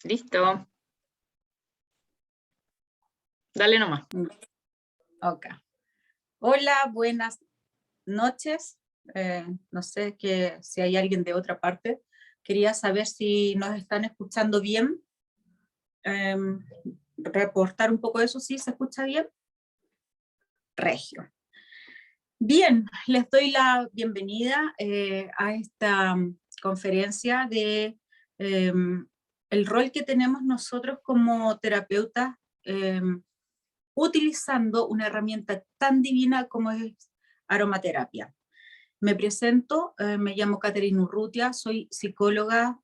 Listo. Dale nomás. Ok. Hola, buenas noches. No sé si hay alguien de otra parte. Quería saber si nos están escuchando bien. Reportar un poco eso, ¿sí? ¿Se escucha bien? Regio. Bien, les doy la bienvenida a esta conferencia de el rol que tenemos nosotros como terapeutas utilizando una herramienta tan divina como es aromaterapia. Me presento, me llamo Caterina Urrutia, soy psicóloga,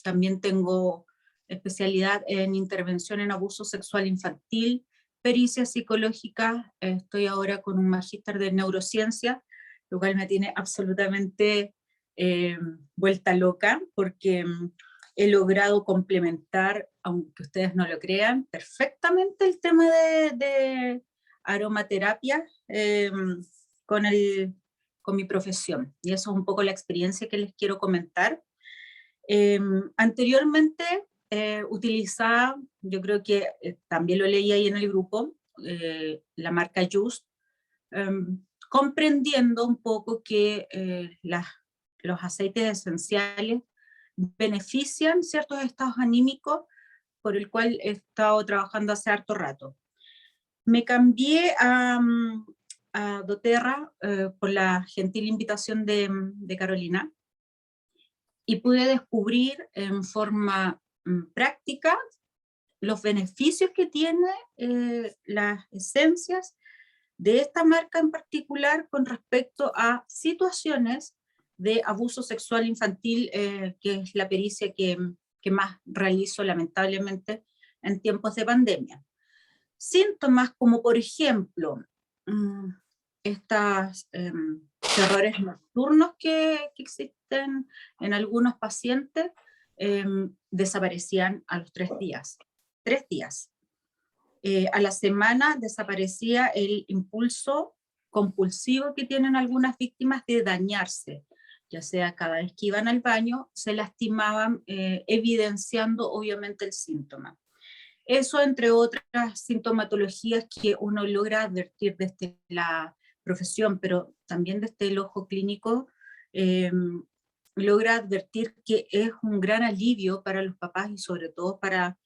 también tengo especialidad en intervención en abuso sexual infantil, pericia psicológica, estoy ahora con un magíster de neurociencia, lo cual me tiene absolutamente vuelta loca, porque he logrado complementar, aunque ustedes no lo crean, perfectamente el tema de aromaterapia con mi profesión. Y eso es un poco la experiencia que les quiero comentar. Anteriormente utilizaba, yo creo que también lo leí ahí en el grupo, la marca Just, comprendiendo un poco que los aceites esenciales benefician ciertos estados anímicos por el cual he estado trabajando hace harto rato. Me cambié a doTERRA por la gentil invitación de Carolina y pude descubrir en forma práctica los beneficios que tiene las esencias de esta marca en particular con respecto a situaciones de abuso sexual infantil, que es la pericia que más realizo lamentablemente en tiempos de pandemia. Síntomas como por ejemplo estos terrores nocturnos que existen en algunos pacientes desaparecían a los 3 días. 3 días. A la semana desaparecía el impulso compulsivo que tienen algunas víctimas de dañarse, ya sea cada vez que iban al baño, se lastimaban, evidenciando obviamente el síntoma. Eso entre otras sintomatologías que uno logra advertir desde la profesión, pero también desde el ojo clínico, logra advertir que es un gran alivio para los papás y sobre todo para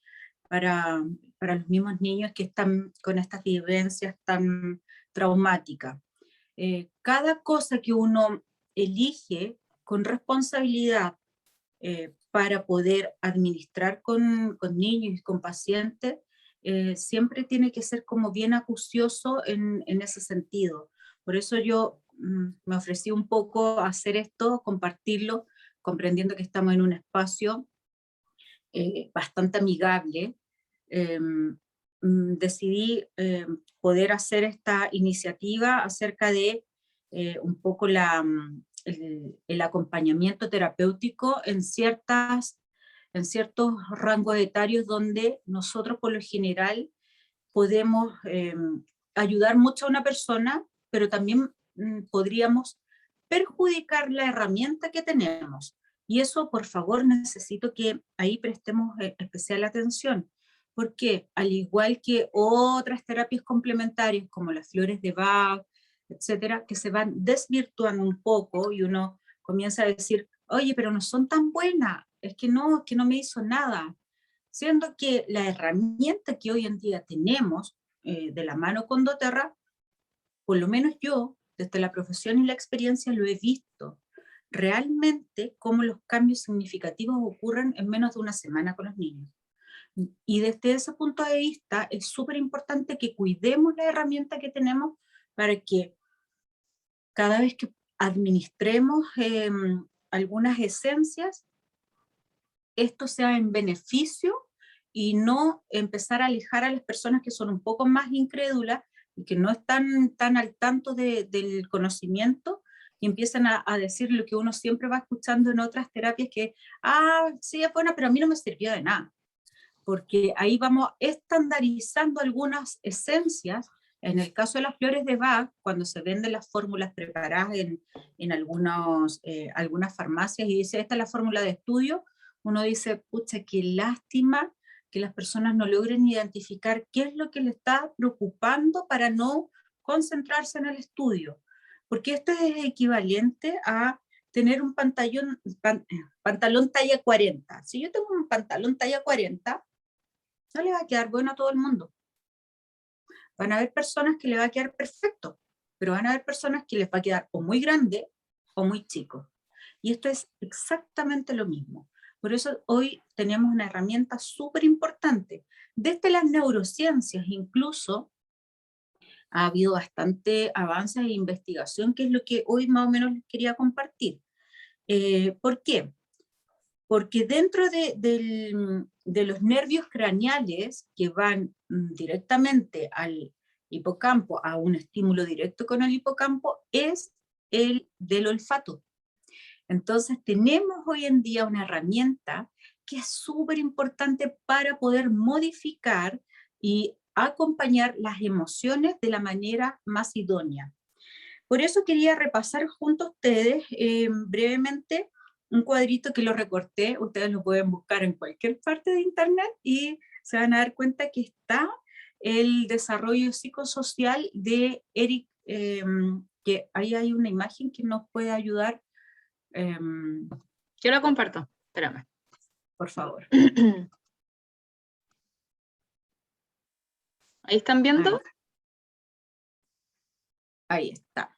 los mismos niños que están con estas vivencias tan traumáticas. Cada cosa que uno elige con responsabilidad para poder administrar con niños y con pacientes, siempre tiene que ser como bien acucioso en ese sentido. Por eso yo me ofrecí un poco a hacer esto, compartirlo, comprendiendo que estamos en un espacio bastante amigable. Decidí poder hacer esta iniciativa acerca de un poco el acompañamiento terapéutico en ciertos rangos etarios donde nosotros por lo general podemos ayudar mucho a una persona, pero también podríamos perjudicar la herramienta que tenemos. Y eso, por favor, necesito que ahí prestemos especial atención, porque al igual que otras terapias complementarias, como las flores de Bach, etcétera, que se van desvirtuando un poco y uno comienza a decir, oye, pero no son tan buenas, es que no me hizo nada. Siendo que la herramienta que hoy en día tenemos de la mano con doTERRA, por lo menos yo, desde la profesión y la experiencia, lo he visto realmente cómo los cambios significativos ocurren en menos de una semana con los niños. Y desde ese punto de vista es súper importante que cuidemos la herramienta que tenemos para que cada vez que administremos algunas esencias, esto sea en beneficio y no empezar a alejar a las personas que son un poco más incrédulas y que no están tan al tanto del conocimiento y empiezan a decir lo que uno siempre va escuchando en otras terapias que, sí es buena, pero a mí no me sirvió de nada. Porque ahí vamos estandarizando algunas esencias. En el caso de las flores de Bach, cuando se venden las fórmulas preparadas en algunas farmacias y dice, esta es la fórmula de estudio, uno dice, pucha, qué lástima que las personas no logren identificar qué es lo que le está preocupando para no concentrarse en el estudio. Porque esto es equivalente a tener un pantalón talla 40. Si yo tengo un pantalón talla 40, no le va a quedar bueno a todo el mundo. Van a haber personas que le va a quedar perfecto, pero van a haber personas que les va a quedar o muy grande o muy chico. Y esto es exactamente lo mismo. Por eso hoy tenemos una herramienta súper importante. Desde las neurociencias incluso ha habido bastante avances e investigación, que es lo que hoy más o menos les quería compartir. ¿Por qué? Porque dentro de los nervios craneales que van directamente al hipocampo, a un estímulo directo con el hipocampo, es el del olfato. Entonces tenemos hoy en día una herramienta que es súper importante para poder modificar y acompañar las emociones de la manera más idónea. Por eso quería repasar junto a ustedes brevemente un cuadrito que lo recorté. Ustedes lo pueden buscar en cualquier parte de internet y se van a dar cuenta que está el desarrollo psicosocial de Eric, que ahí hay una imagen que nos puede ayudar. Yo la comparto, espérame. Por favor. ¿Ahí están viendo? Ahí está.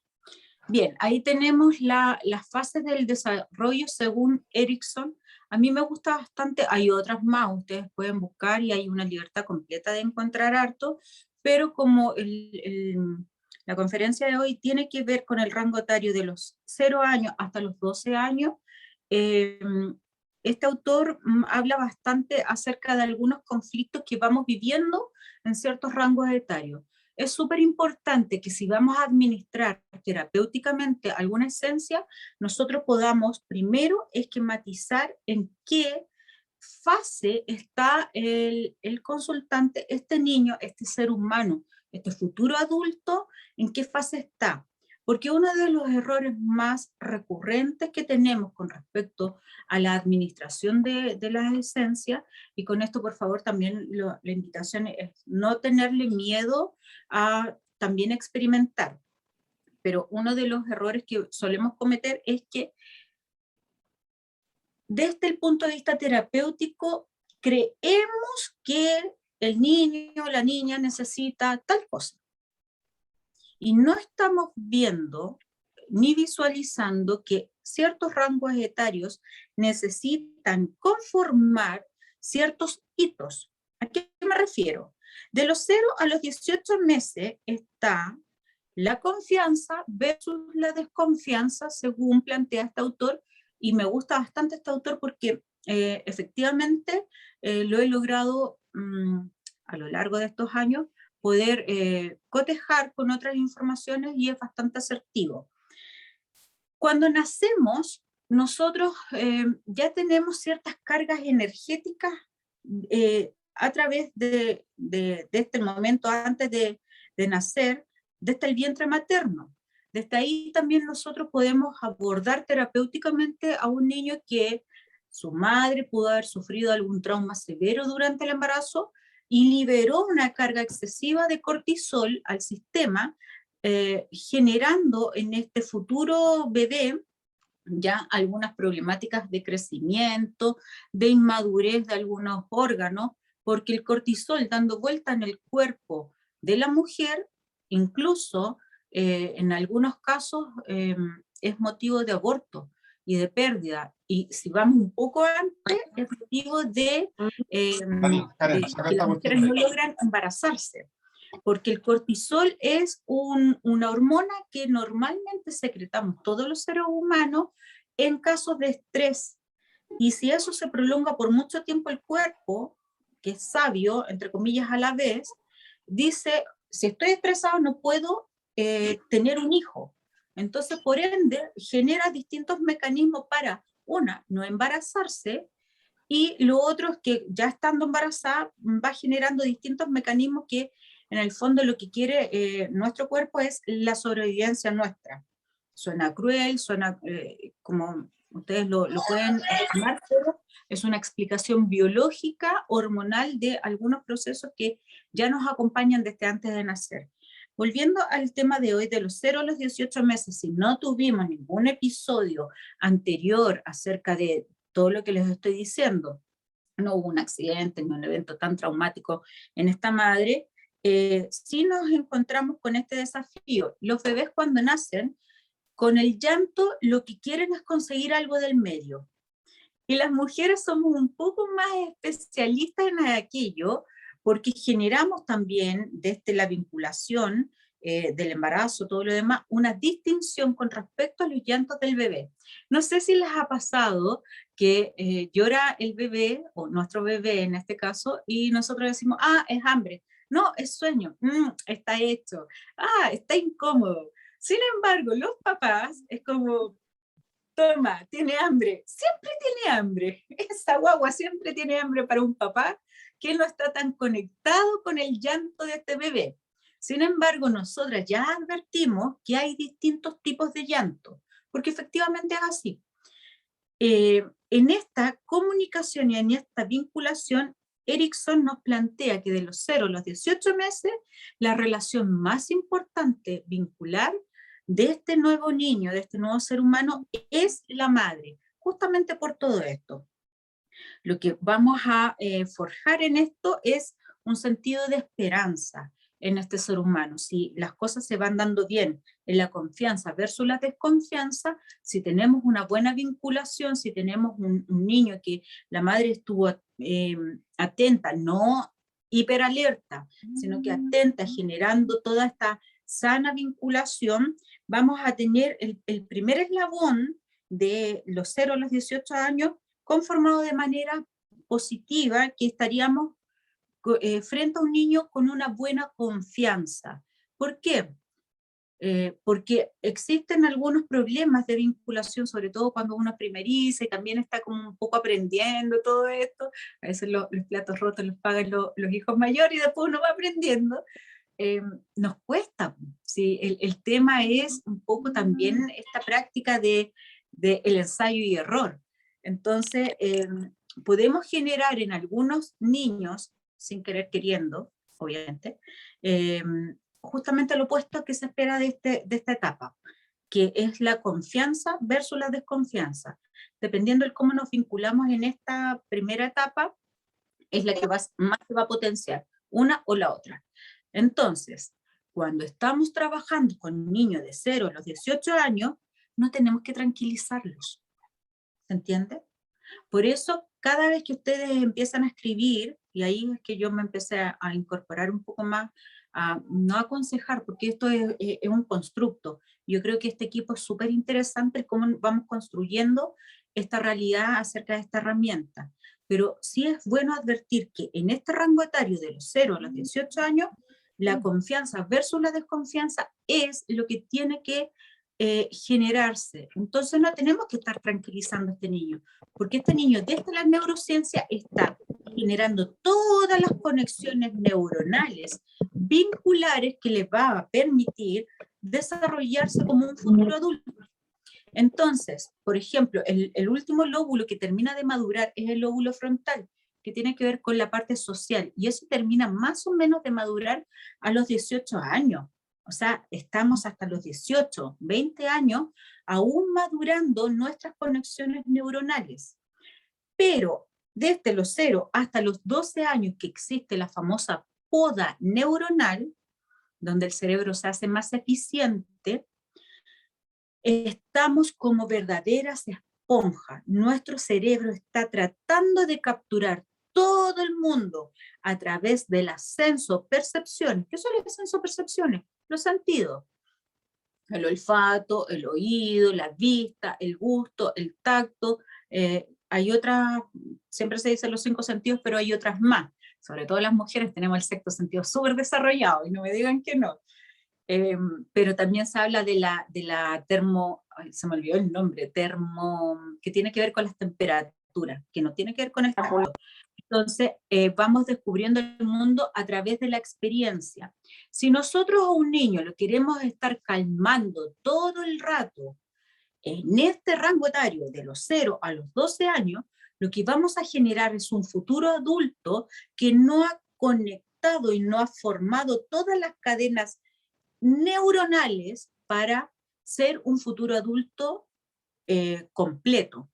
Bien, ahí tenemos las fases del desarrollo según Erikson. A mí me gusta bastante, hay otras más, ustedes pueden buscar y hay una libertad completa de encontrar harto, pero como la conferencia de hoy tiene que ver con el rango etario de los 0 años hasta los 12 años, este autor habla bastante acerca de algunos conflictos que vamos viviendo en ciertos rangos etarios. Es súper importante que si vamos a administrar terapéuticamente alguna esencia, nosotros podamos primero esquematizar en qué fase está el consultante, este niño, este ser humano, este futuro adulto, en qué fase está. Porque uno de los errores más recurrentes que tenemos con respecto a la administración de las esencias, y con esto por favor también la invitación es no tenerle miedo a también experimentar. Pero uno de los errores que solemos cometer es que desde el punto de vista terapéutico creemos que el niño o la niña necesita tal cosa. Y no estamos viendo ni visualizando que ciertos rangos etarios necesitan conformar ciertos hitos. ¿A qué me refiero? De los 0 a los 18 meses está la confianza versus la desconfianza, según plantea este autor, y me gusta bastante este autor porque efectivamente lo he logrado a lo largo de estos años poder cotejar con otras informaciones y es bastante asertivo. Cuando nacemos, nosotros ya tenemos ciertas cargas energéticas a través de este momento antes de nacer, desde el vientre materno. Desde ahí también nosotros podemos abordar terapéuticamente a un niño que su madre pudo haber sufrido algún trauma severo durante el embarazo y liberó una carga excesiva de cortisol al sistema, generando en este futuro bebé ya algunas problemáticas de crecimiento, de inmadurez de algunos órganos, porque el cortisol dando vuelta en el cuerpo de la mujer, incluso en algunos casos es motivo de aborto y de pérdida. Y si vamos un poco antes, es motivo de que las mujeres no logran embarazarse. Porque el cortisol es una hormona que normalmente secretamos todos los seres humanos en casos de estrés. Y si eso se prolonga por mucho tiempo, el cuerpo, que es sabio, entre comillas a la vez, dice, si estoy estresado no puedo tener un hijo. Entonces, por ende, genera distintos mecanismos para, una, no embarazarse, y lo otro es que ya estando embarazada va generando distintos mecanismos que en el fondo lo que quiere nuestro cuerpo es la sobrevivencia nuestra. Suena cruel, suena como Ustedes lo pueden estimar, pero es una explicación biológica, hormonal de algunos procesos que ya nos acompañan desde antes de nacer. Volviendo al tema de hoy, de los 0 a los 18 meses, si no tuvimos ningún episodio anterior acerca de todo lo que les estoy diciendo, no hubo un accidente ni un evento tan traumático en esta madre, sí nos encontramos con este desafío. Los bebés cuando nacen, con el llanto lo que quieren es conseguir algo del medio. Y las mujeres somos un poco más especialistas en aquello, porque generamos también, desde la vinculación del embarazo, todo lo demás, una distinción con respecto a los llantos del bebé. No sé si les ha pasado que llora el bebé, o nuestro bebé en este caso, y nosotros decimos, ah, es hambre. No, es sueño. Está hecho. Ah, está incómodo. Sin embargo, los papás es como, toma, tiene hambre, siempre tiene hambre. Esa guagua siempre tiene hambre para un papá que no está tan conectado con el llanto de este bebé. Sin embargo, nosotras ya advertimos que hay distintos tipos de llanto, porque efectivamente es así. En esta comunicación y en esta vinculación, Erikson nos plantea que de los 0 a los 18 meses, la relación más importante vincular de este nuevo niño, de este nuevo ser humano, es la madre, justamente por todo esto. Lo que vamos a forjar en esto es un sentido de esperanza en este ser humano. Si las cosas se van dando bien en la confianza versus la desconfianza, si tenemos una buena vinculación, si tenemos un niño que la madre estuvo atenta, no hiperalerta, sino que atenta, generando toda esta sana vinculación, vamos a tener el primer eslabón de los 0 a los 18 años conformado de manera positiva, que estaríamos frente a un niño con una buena confianza. ¿Por qué? Porque existen algunos problemas de vinculación, sobre todo cuando uno es primeriza y también está como un poco aprendiendo todo esto. A veces los platos rotos los pagan los hijos mayores y después uno va aprendiendo. Nos cuesta. ¿Sí? El tema es un poco también esta práctica de el ensayo y error. Entonces, podemos generar en algunos niños, sin querer queriendo, obviamente, justamente lo opuesto que se espera de esta etapa, que es la confianza versus la desconfianza. Dependiendo de cómo nos vinculamos en esta primera etapa, es la que más se va a potenciar, una o la otra. Entonces, cuando estamos trabajando con niños de 0 a los 18 años, no tenemos que tranquilizarlos. ¿Se entiende? Por eso, cada vez que ustedes empiezan a escribir, y ahí es que yo me empecé a incorporar un poco más, a no aconsejar, porque esto es un constructo. Yo creo que este equipo es súper interesante, cómo vamos construyendo esta realidad acerca de esta herramienta. Pero sí es bueno advertir que en este rango etario de los 0 a los 18 años, la confianza versus la desconfianza es lo que tiene que generarse. Entonces no tenemos que estar tranquilizando a este niño, porque este niño desde la neurociencia está generando todas las conexiones neuronales vinculares que le va a permitir desarrollarse como un futuro adulto. Entonces, por ejemplo, el último lóbulo que termina de madurar es el lóbulo frontal, que tiene que ver con la parte social, y eso termina más o menos de madurar a los 18 años. O sea, estamos hasta los 18, 20 años aún madurando nuestras conexiones neuronales. Pero desde los 0 hasta los 12 años que existe la famosa poda neuronal, donde el cerebro se hace más eficiente, estamos como verdaderas esponjas. Nuestro cerebro está tratando de capturar todo el mundo a través de las sensopercepciones. ¿Qué son las sensopercepciones? Los sentidos. El olfato, el oído, la vista, el gusto, el tacto. Hay otras, siempre se dice los 5 sentidos, pero hay otras más. Sobre todo las mujeres tenemos el sexto sentido súper desarrollado, y no me digan que no. Pero también se habla de la termo, se me olvidó el nombre, que tiene que ver con las temperaturas, que no tiene que ver con el tacto. Entonces, vamos descubriendo el mundo a través de la experiencia. Si nosotros a un niño lo queremos estar calmando todo el rato, En este rango etario de los 0 a los 12 años, lo que vamos a generar es un futuro adulto que no ha conectado y no ha formado todas las cadenas neuronales para ser un futuro adulto completo.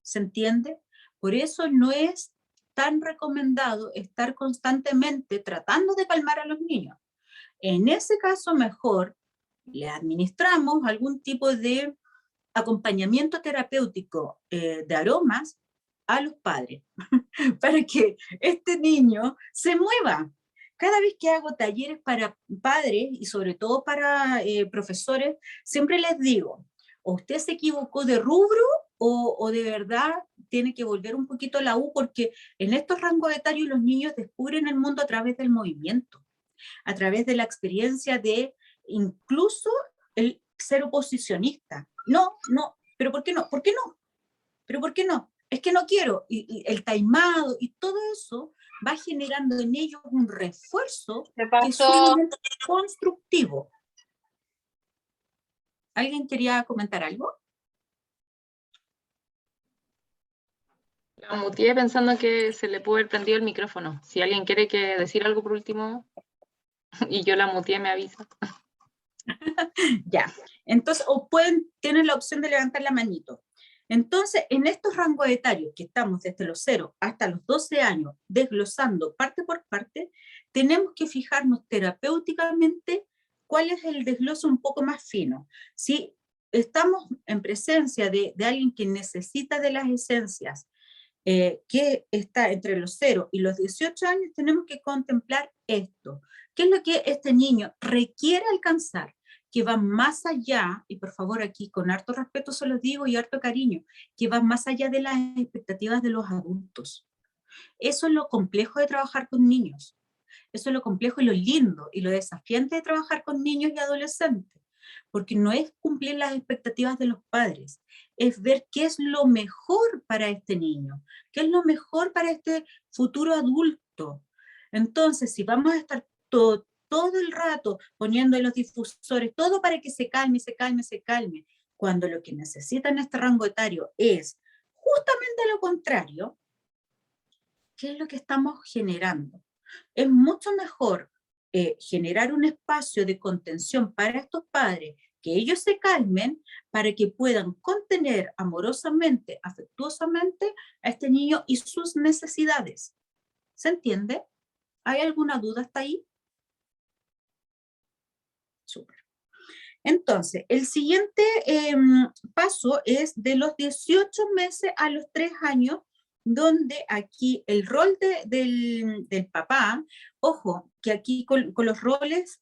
¿Se entiende? Por eso no es tan recomendado estar constantemente tratando de calmar a los niños. En ese caso, mejor le administramos algún tipo de acompañamiento terapéutico de aromas a los padres, para que este niño se mueva. Cada vez que hago talleres para padres y sobre todo para profesores, siempre les digo, o usted se equivocó de rubro o de verdad tiene que volver un poquito a la U, porque en estos rangos etarios los niños descubren el mundo a través del movimiento, a través de la experiencia de incluso el ser oposicionista. No, no, pero ¿por qué no? ¿Por qué no? ¿Pero por qué no? Es que no quiero. Y el taimado y todo eso va generando en ellos un refuerzo ¿Qué que es pasó? sumamente constructivo. ¿Alguien quería comentar algo? La muteé pensando que se le pudo haber prendido el micrófono. Si alguien quiere decir algo por último y yo la muteé, me avisa. Ya. Entonces, o pueden tener la opción de levantar la manito. Entonces, en estos rangos etarios que estamos desde los 0 hasta los 12 años, desglosando parte por parte, tenemos que fijarnos terapéuticamente cuál es el desglose un poco más fino. Si estamos en presencia de alguien que necesita de las esencias, que está entre los 0 y los 18 años, tenemos que contemplar esto. ¿Qué es lo que este niño requiere alcanzar? Que va más allá, y por favor aquí con harto respeto se los digo y harto cariño, que va más allá de las expectativas de los adultos. Eso es lo complejo de trabajar con niños. Eso es lo complejo y lo lindo y lo desafiante de trabajar con niños y adolescentes, porque no es cumplir las expectativas de los padres, es ver qué es lo mejor para este niño, qué es lo mejor para este futuro adulto. Entonces, si vamos a estar todo el rato poniendo en los difusores, todo para que se calme, se calme, se calme, cuando lo que necesita en este rango etario es justamente lo contrario, ¿qué es lo que estamos generando? Es mucho mejor generar un espacio de contención para estos padres, que ellos se calmen, para que puedan contener amorosamente, afectuosamente a este niño y sus necesidades. ¿Se entiende? ¿Hay alguna duda hasta ahí? Súper. Entonces, el siguiente paso es de los 18 meses a los 3 años, donde aquí el rol del papá, ojo, que aquí con los roles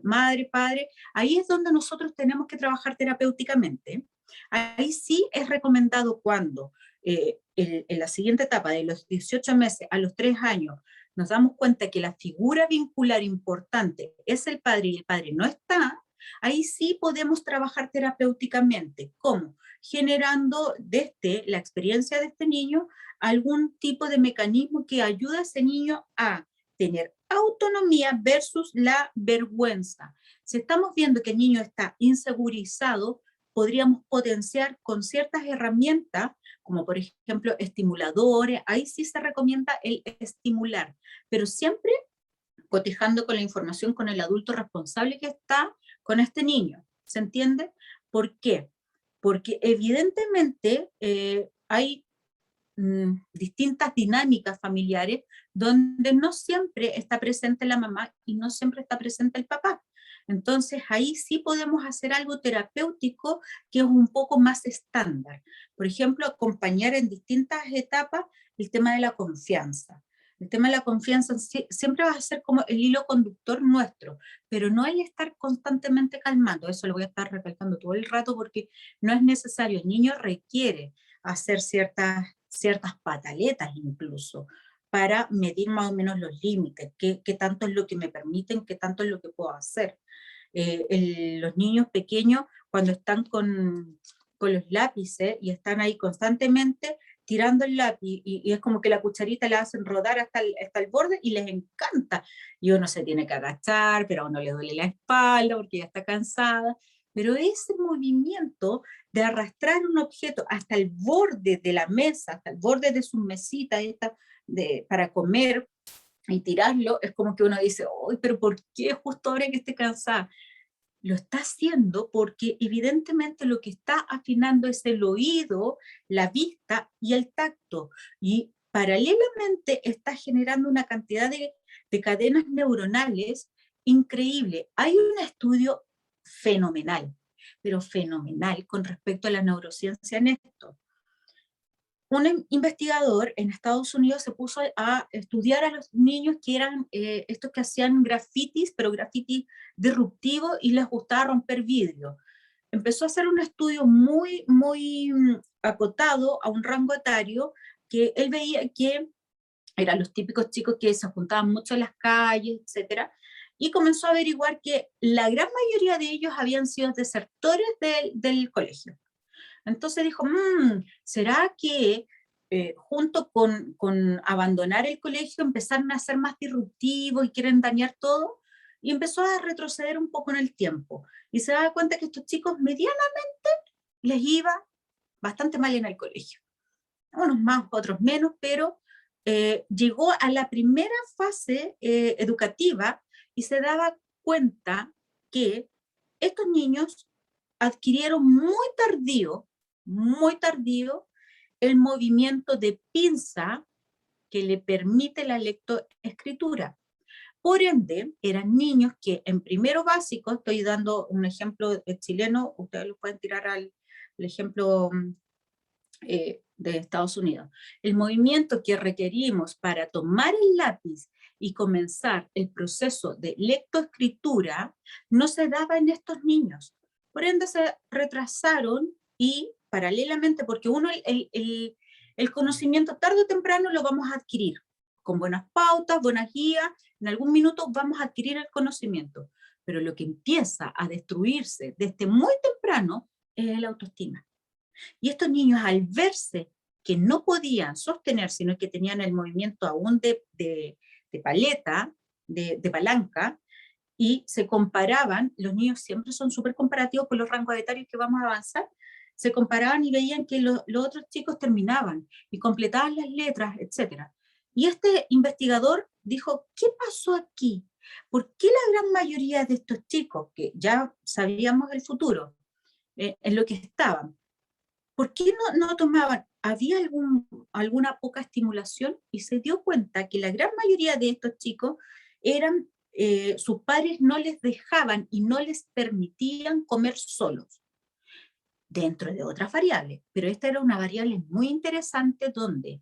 madre, padre, ahí es donde nosotros tenemos que trabajar terapéuticamente. Ahí sí es recomendado cuando en la siguiente etapa, de los 18 meses a los 3 años, nos damos cuenta que la figura vincular importante es el padre y el padre no está, ahí sí podemos trabajar terapéuticamente. ¿Cómo? Generando desde la experiencia de este niño algún tipo de mecanismo que ayude a ese niño a tener autonomía versus la vergüenza. Si estamos viendo que el niño está insegurizado, podríamos potenciar con ciertas herramientas, como por ejemplo estimuladores, ahí sí se recomienda el estimular, pero siempre cotejando con la información con el adulto responsable que está con este niño. ¿Se entiende? ¿Por qué? Porque evidentemente hay distintas dinámicas familiares donde no siempre está presente la mamá y no siempre está presente el papá. Entonces ahí sí podemos hacer algo terapéutico que es un poco más estándar. Por ejemplo, acompañar en distintas etapas el tema de la confianza. El tema de la confianza siempre va a ser como el hilo conductor nuestro, pero no el estar constantemente calmando. Eso lo voy a estar recalcando todo el rato porque no es necesario. El niño requiere hacer ciertas pataletas incluso para medir más o menos los límites, qué tanto es lo que me permiten, qué tanto es lo que puedo hacer. Los niños pequeños cuando están con los lápices y están ahí constantemente tirando el lápiz y es como que la cucharita la hacen rodar hasta el borde y les encanta. Y uno se tiene que agachar, pero a uno le duele la espalda porque ya está cansada. pero ese movimiento de arrastrar un objeto hasta el borde de la mesa, hasta el borde de su mesita para comer y tirarlo, es como que uno dice, ¡ay, pero por qué justo ahora que esté cansada! Lo está haciendo porque evidentemente lo que está afinando es el oído, la vista y el tacto. Y paralelamente está generando una cantidad de cadenas neuronales increíble. Hay un estudio fenomenal, pero fenomenal con respecto a la neurociencia en esto. Un investigador en Estados Unidos se puso a estudiar a los niños que eran estos que hacían grafitis, pero grafitis disruptivos, y les gustaba romper vidrio. Empezó a hacer un estudio muy acotado a un rango etario que él veía que eran los típicos chicos que se juntaban mucho en las calles, etcétera, y comenzó a averiguar que la gran mayoría de ellos habían sido desertores del colegio. Entonces dijo, ¿será que junto con abandonar el colegio empezaron a ser más disruptivos y quieren dañar todo? Y empezó a retroceder un poco en el tiempo. Y se daba cuenta que estos chicos medianamente les iba bastante mal en el colegio. Unos más, otros menos, pero llegó a la primera fase educativa y se daba cuenta que estos niños adquirieron muy tardío, el movimiento de pinza que le permite la lectoescritura. Por ende, eran niños que en primero básico, estoy dando un ejemplo chileno, ustedes lo pueden tirar al ejemplo de Estados Unidos. El movimiento que requerimos para tomar el lápiz y comenzar el proceso de lectoescritura no se daba en estos niños. Por ende se retrasaron y paralelamente, porque uno el conocimiento tarde o temprano lo vamos a adquirir, con buenas pautas, buenas guías, en algún minuto vamos a adquirir el conocimiento, pero lo que empieza a destruirse desde muy temprano es la autoestima. Y estos niños, al verse que no podían sostener, sino que tenían el movimiento aún de paleta, de palanca, y se comparaban, los niños siempre son súper comparativos por los rangos etarios que vamos a avanzar, se comparaban y veían que los otros chicos terminaban y completaban las letras, etc. Y este investigador dijo, ¿qué pasó aquí? ¿Por qué la gran mayoría de estos chicos, que ya sabíamos el futuro, en lo que estaban, ¿por qué no tomaban? Había alguna poca estimulación y se dio cuenta que la gran mayoría de estos chicos eran, sus padres no les dejaban y no les permitían comer solos, dentro de otras variables. Pero esta era una variable muy interesante donde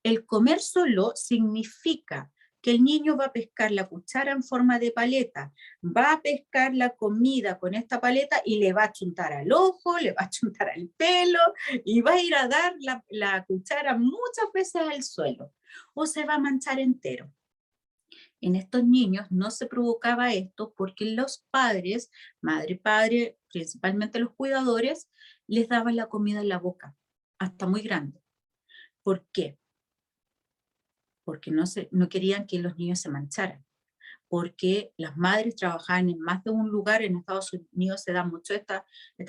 el comer solo significa que el niño va a pescar la cuchara en forma de paleta, va a pescar la comida con esta paleta y le va a chuntar al ojo, le va a chuntar al pelo y va a ir a dar la cuchara muchas veces al suelo o se va a manchar entero. En estos niños no se provocaba esto porque los padres, madre, padre, principalmente los cuidadores, les daban la comida en la boca, hasta muy grande. ¿Por qué? Porque no querían que los niños se mancharan, porque las madres trabajaban en más de un lugar. En Estados Unidos se dan mucho estas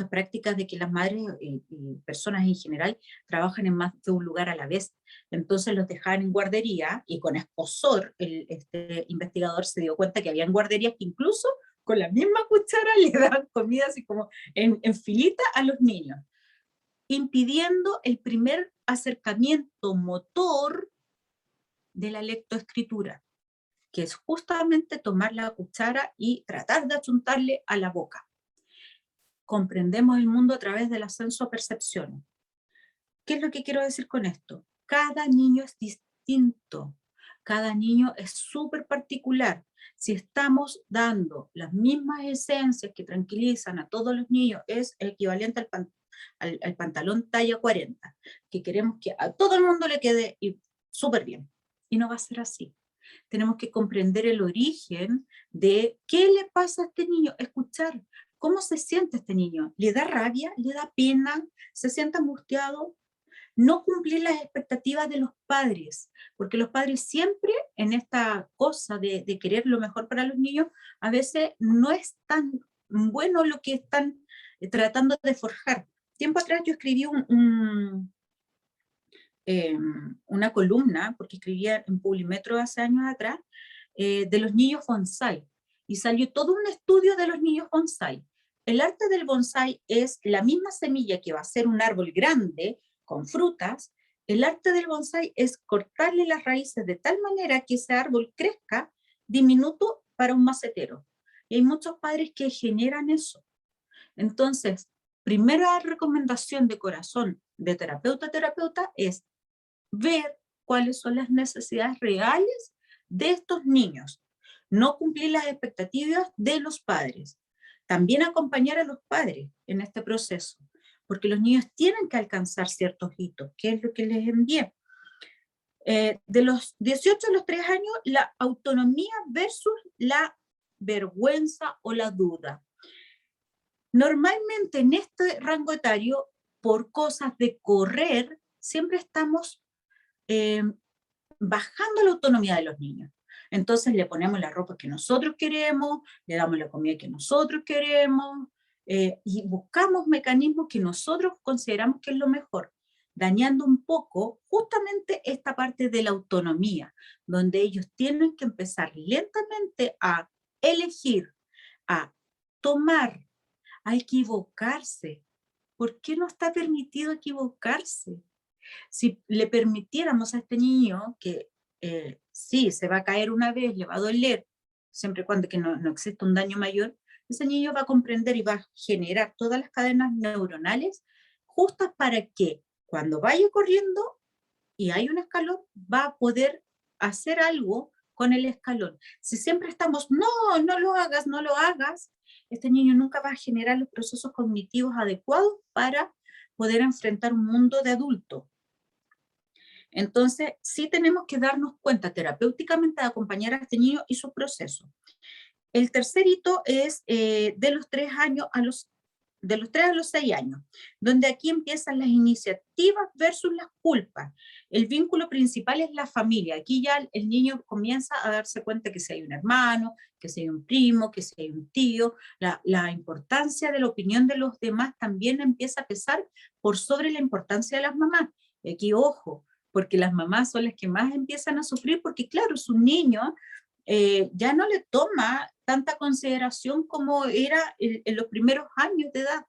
prácticas de que las madres y personas en general trabajan en más de un lugar a la vez. Entonces los dejaban en guardería y con escozor este investigador se dio cuenta que habían guarderías que incluso con la misma cuchara le daban comida así como en filita a los niños, impidiendo el primer acercamiento motor de la lectoescritura, que es justamente tomar la cuchara y tratar de achuntarle a la boca. Comprendemos el mundo a través de las sensopercepciones. ¿Qué es lo que quiero decir con esto? Cada niño es distinto, cada niño es súper particular. Si estamos dando las mismas esencias que tranquilizan a todos los niños, es equivalente al pantalón talla 40, que queremos que a todo el mundo le quede súper bien. Y no va a ser así. Tenemos que comprender el origen de qué le pasa a este niño, escuchar cómo se siente este niño. ¿Le da rabia? ¿Le da pena? ¿Se siente angustiado? No cumplir las expectativas de los padres, porque los padres siempre en esta cosa de querer lo mejor para los niños, a veces no es tan bueno lo que están tratando de forjar. Tiempo atrás yo escribí una columna, porque escribía en Publimetro hace años atrás, de los niños bonsai, y salió todo un estudio de los niños bonsai. El arte del bonsai es la misma semilla que va a ser un árbol grande, con frutas. El arte del bonsai es cortarle las raíces de tal manera que ese árbol crezca diminuto para un macetero. Y hay muchos padres que generan eso. Entonces, primera recomendación de corazón de terapeuta a terapeuta es ver cuáles son las necesidades reales de estos niños. No cumplir las expectativas de los padres. También acompañar a los padres en este proceso, porque los niños tienen que alcanzar ciertos hitos, que es lo que les envié. De los 18 a los 3 años, la autonomía versus la vergüenza o la duda. Normalmente en este rango etario, por cosas de correr, siempre estamos bajando la autonomía de los niños. Entonces le ponemos la ropa que nosotros queremos, le damos la comida que nosotros queremos, y buscamos mecanismos que nosotros consideramos que es lo mejor, dañando un poco justamente esta parte de la autonomía, donde ellos tienen que empezar lentamente a elegir, a tomar, a equivocarse. ¿Por qué no está permitido equivocarse? Si le permitiéramos a este niño que sí, se va a caer una vez, le va a doler, siempre y cuando que no exista un daño mayor, ese niño va a comprender y va a generar todas las cadenas neuronales justas para que cuando vaya corriendo y hay un escalón, va a poder hacer algo con el escalón. Si siempre estamos, no lo hagas, no lo hagas, este niño nunca va a generar los procesos cognitivos adecuados para poder enfrentar un mundo de adulto. Entonces, sí tenemos que darnos cuenta terapéuticamente de acompañar a este niño y su proceso. El tercer hito es de los 3 a los 6 años, donde aquí empiezan las iniciativas versus las culpas. El vínculo principal es la familia. Aquí ya el niño comienza a darse cuenta que si hay un hermano, que si hay un primo, que si hay un tío, la importancia de la opinión de los demás también empieza a pesar por sobre la importancia de las mamás. Y aquí, ojo, porque las mamás son las que más empiezan a sufrir, porque claro, su niño ya no le toma tanta consideración como era en los primeros años de edad.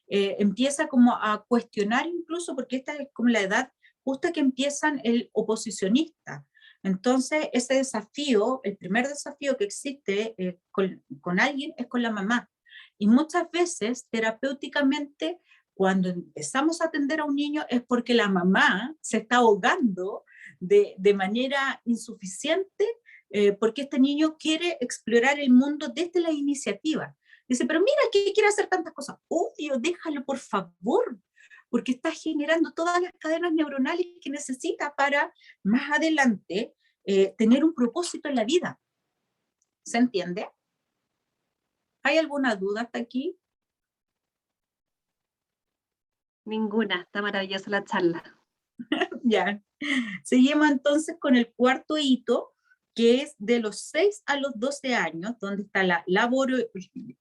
Empieza como a cuestionar incluso, porque esta es como la edad justa que empiezan el oposicionista. Entonces, ese desafío, el primer desafío que existe con alguien es con la mamá. Y muchas veces, terapéuticamente, cuando empezamos a atender a un niño es porque la mamá se está ahogando de manera insuficiente, porque este niño quiere explorar el mundo desde la iniciativa. Dice, pero mira, que quiere hacer tantas cosas. Obvio, déjalo, por favor, porque está generando todas las cadenas neuronales que necesita para más adelante tener un propósito en la vida. ¿Se entiende? ¿Hay alguna duda hasta aquí? Ninguna, está maravillosa la charla. Ya. Seguimos entonces con el cuarto hito, que es de los 6 a los 12 años, donde está la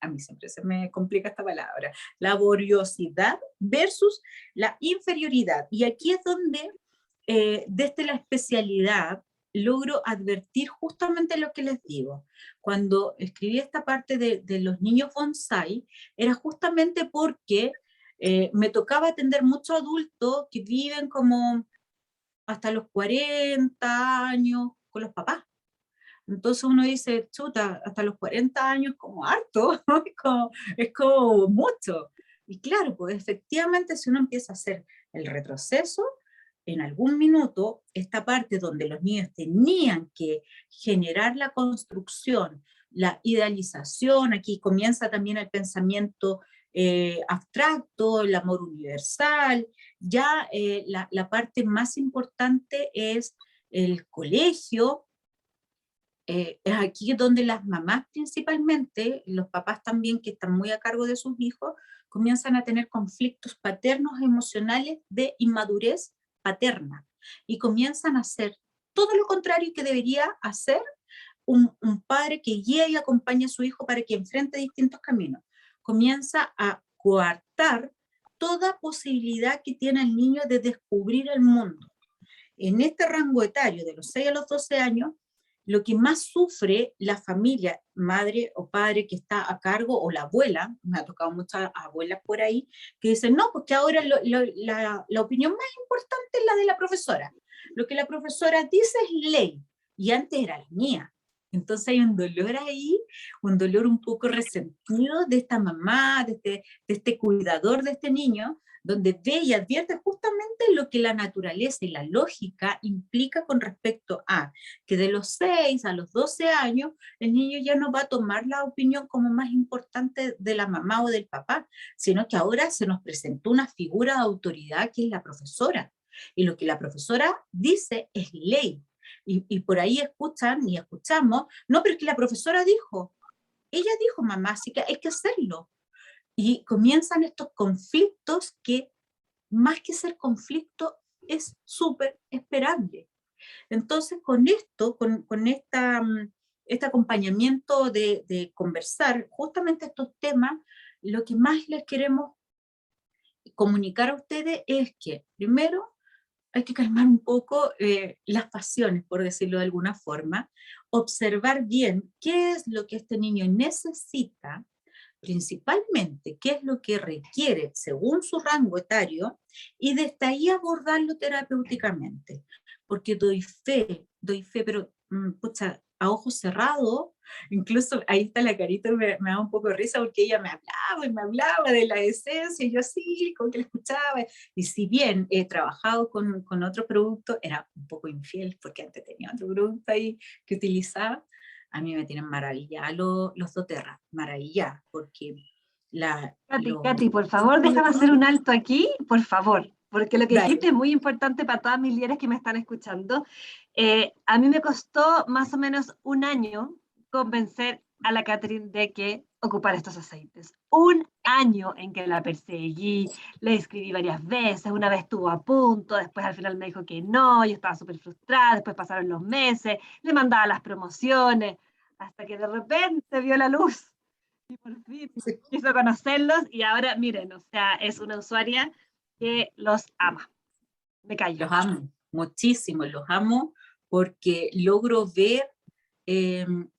a mí siempre se me complica esta palabra, laboriosidad versus la inferioridad. Y aquí es donde, desde la especialidad, logro advertir justamente lo que les digo. Cuando escribí esta parte de los niños bonsai, era justamente porque me tocaba atender muchos adultos que viven como hasta los 40 años con los papás. Entonces uno dice, chuta, hasta los 40 años como harto, es como mucho. Y claro, pues efectivamente si uno empieza a hacer el retroceso, en algún minuto, esta parte donde los niños tenían que generar la construcción, la idealización, aquí comienza también el pensamiento abstracto, el amor universal, ya la parte más importante es el colegio. Es aquí donde las mamás principalmente, los papás también que están muy a cargo de sus hijos, comienzan a tener conflictos paternos emocionales de inmadurez paterna y comienzan a hacer todo lo contrario que debería hacer un padre que guía y acompaña a su hijo para que enfrente distintos caminos. Comienza a coartar toda posibilidad que tiene el niño de descubrir el mundo. En este rango etario, de los 6 a los 12 años, lo que más sufre la familia, madre o padre que está a cargo, o la abuela, me ha tocado muchas abuelas por ahí, que dicen, no, porque ahora la opinión más importante es la de la profesora. Lo que la profesora dice es ley, y antes era la mía. Entonces hay un dolor ahí, un dolor un poco resentido de esta mamá, de este cuidador de este niño, donde ve y advierte justamente lo que la naturaleza y la lógica implica con respecto a que de los 6 a los 12 años el niño ya no va a tomar la opinión como más importante de la mamá o del papá, sino que ahora se nos presentó una figura de autoridad que es la profesora. Y lo que la profesora dice es ley. Y por ahí escuchan y escuchamos, no, pero es que la profesora dijo, ella dijo, mamá, así que hay que hacerlo. Y comienzan estos conflictos que, más que ser conflicto, es súper esperable. Entonces, con esto, con este acompañamiento de conversar justamente estos temas, lo que más les queremos comunicar a ustedes es que, primero, hay que calmar un poco las pasiones, por decirlo de alguna forma, observar bien qué es lo que este niño necesita, principalmente qué es lo que requiere según su rango etario, y desde ahí abordarlo terapéuticamente. Porque doy fe, pero pucha, a ojos cerrados, incluso ahí está la carita, me da un poco de risa porque ella me hablaba y me hablaba de la esencia, y yo así, como que la escuchaba, y si bien he trabajado con otro producto, era un poco infiel porque antes tenía otro producto ahí que utilizaba. A mí me tienen maravillada los doTERRA, maravillada, porque Katy, por favor, déjame hacer un alto aquí, por favor, porque lo que dijiste es muy importante para todas mis líderes que me están escuchando. A mí me costó más o menos un año convencer a la Catherine de que ocupara estos aceites. Un año en que la perseguí, le escribí varias veces, una vez estuvo a punto, después al final me dijo que no, yo estaba súper frustrada, después pasaron los meses, le mandaba las promociones, hasta que de repente vio la luz. Y por fin quiso conocerlos y ahora, miren, o sea, es una usuaria que los ama. Me callo. Los amo, muchísimo, los amo porque logro ver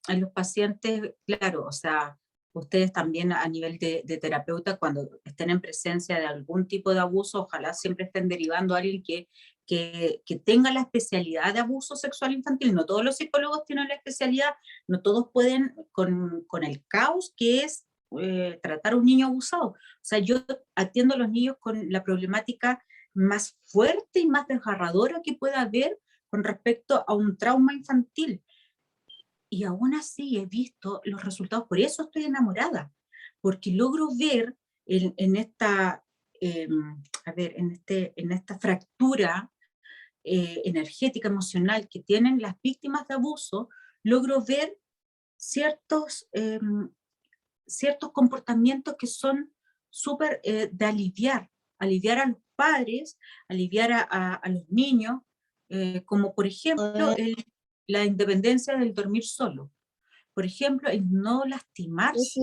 a los pacientes, claro, o sea, ustedes también a nivel de terapeuta, cuando estén en presencia de algún tipo de abuso, ojalá siempre estén derivando a alguien que tenga la especialidad de abuso sexual infantil. No todos los psicólogos tienen la especialidad, no todos pueden con el caos que es tratar a un niño abusado. O sea, yo atiendo a los niños con la problemática más fuerte y más desgarradora que pueda haber con respecto a un trauma infantil. Y aún así he visto los resultados, por eso estoy enamorada, porque logro ver en esta, en esta fractura energética, emocional que tienen las víctimas de abuso, logro ver ciertos, ciertos comportamientos que son súper de aliviar a los padres, aliviar a los niños, como por ejemplo la independencia del dormir solo. Por ejemplo, el no lastimarse.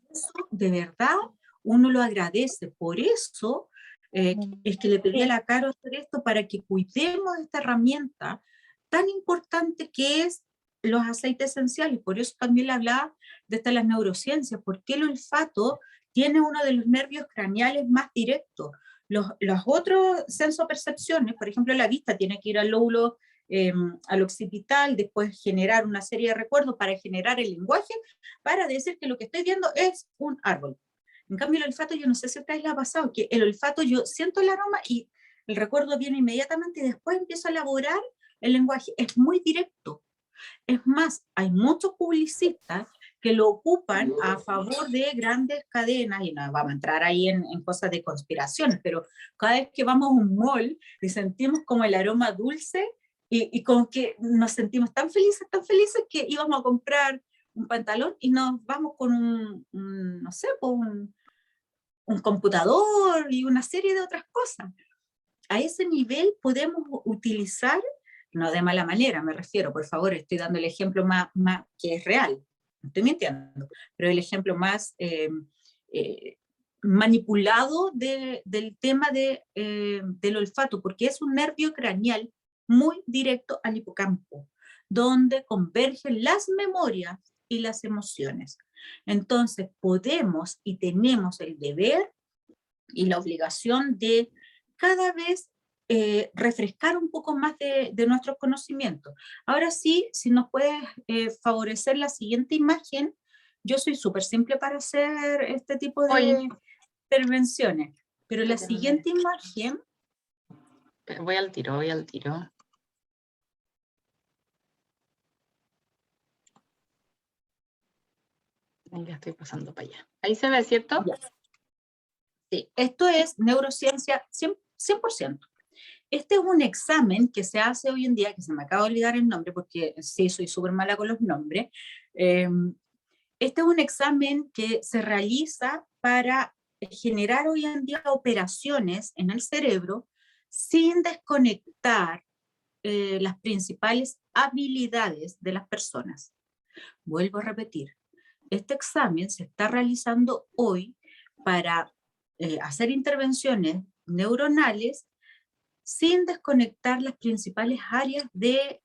Eso, de verdad, uno lo agradece. Por eso es que le pedí a la Caro hacer esto para que cuidemos esta herramienta tan importante que es los aceites esenciales. Por eso también le hablaba de las neurociencias, porque el olfato tiene uno de los nervios craneales más directos. Los otros sensopercepciones, por ejemplo, la vista tiene que ir al lóbulo al occipital, después generar una serie de recuerdos para generar el lenguaje, para decir que lo que estoy viendo es un árbol. En cambio, el olfato, yo no sé si a ustedes les ha pasado, que el olfato yo siento el aroma y el recuerdo viene inmediatamente y después empiezo a elaborar el lenguaje. Es muy directo. Es más, hay muchos publicistas que lo ocupan a favor de grandes cadenas, y no vamos a entrar ahí en cosas de conspiraciones, pero cada vez que vamos a un mall y sentimos como el aroma dulce, y como que nos sentimos tan felices que íbamos a comprar un pantalón y nos vamos con no sé, un computador y una serie de otras cosas. A ese nivel podemos utilizar, no de mala manera, me refiero, por favor, estoy dando el ejemplo más que es real, no estoy mintiendo, pero el ejemplo más manipulado del tema del olfato, porque es un nervio craneal muy directo al hipocampo, donde convergen las memorias y las emociones. Entonces podemos y tenemos el deber y la obligación de cada vez refrescar un poco más de nuestros conocimientos. Ahora sí, si nos puedes favorecer la siguiente imagen, yo soy súper simple para hacer este tipo de intervenciones, pero la siguiente imagen... Voy al tiro, voy al tiro. Ya estoy pasando para allá. Ahí se ve, ¿cierto? Ya. Sí, esto es neurociencia 100%. Este es un examen que se hace hoy en día, que se me acaba de olvidar el nombre, porque sí, soy súper mala con los nombres. Este es un examen que se realiza para generar hoy en día operaciones en el cerebro sin desconectar las principales habilidades de las personas. Vuelvo a repetir, este examen se está realizando hoy para hacer intervenciones neuronales sin desconectar las principales áreas de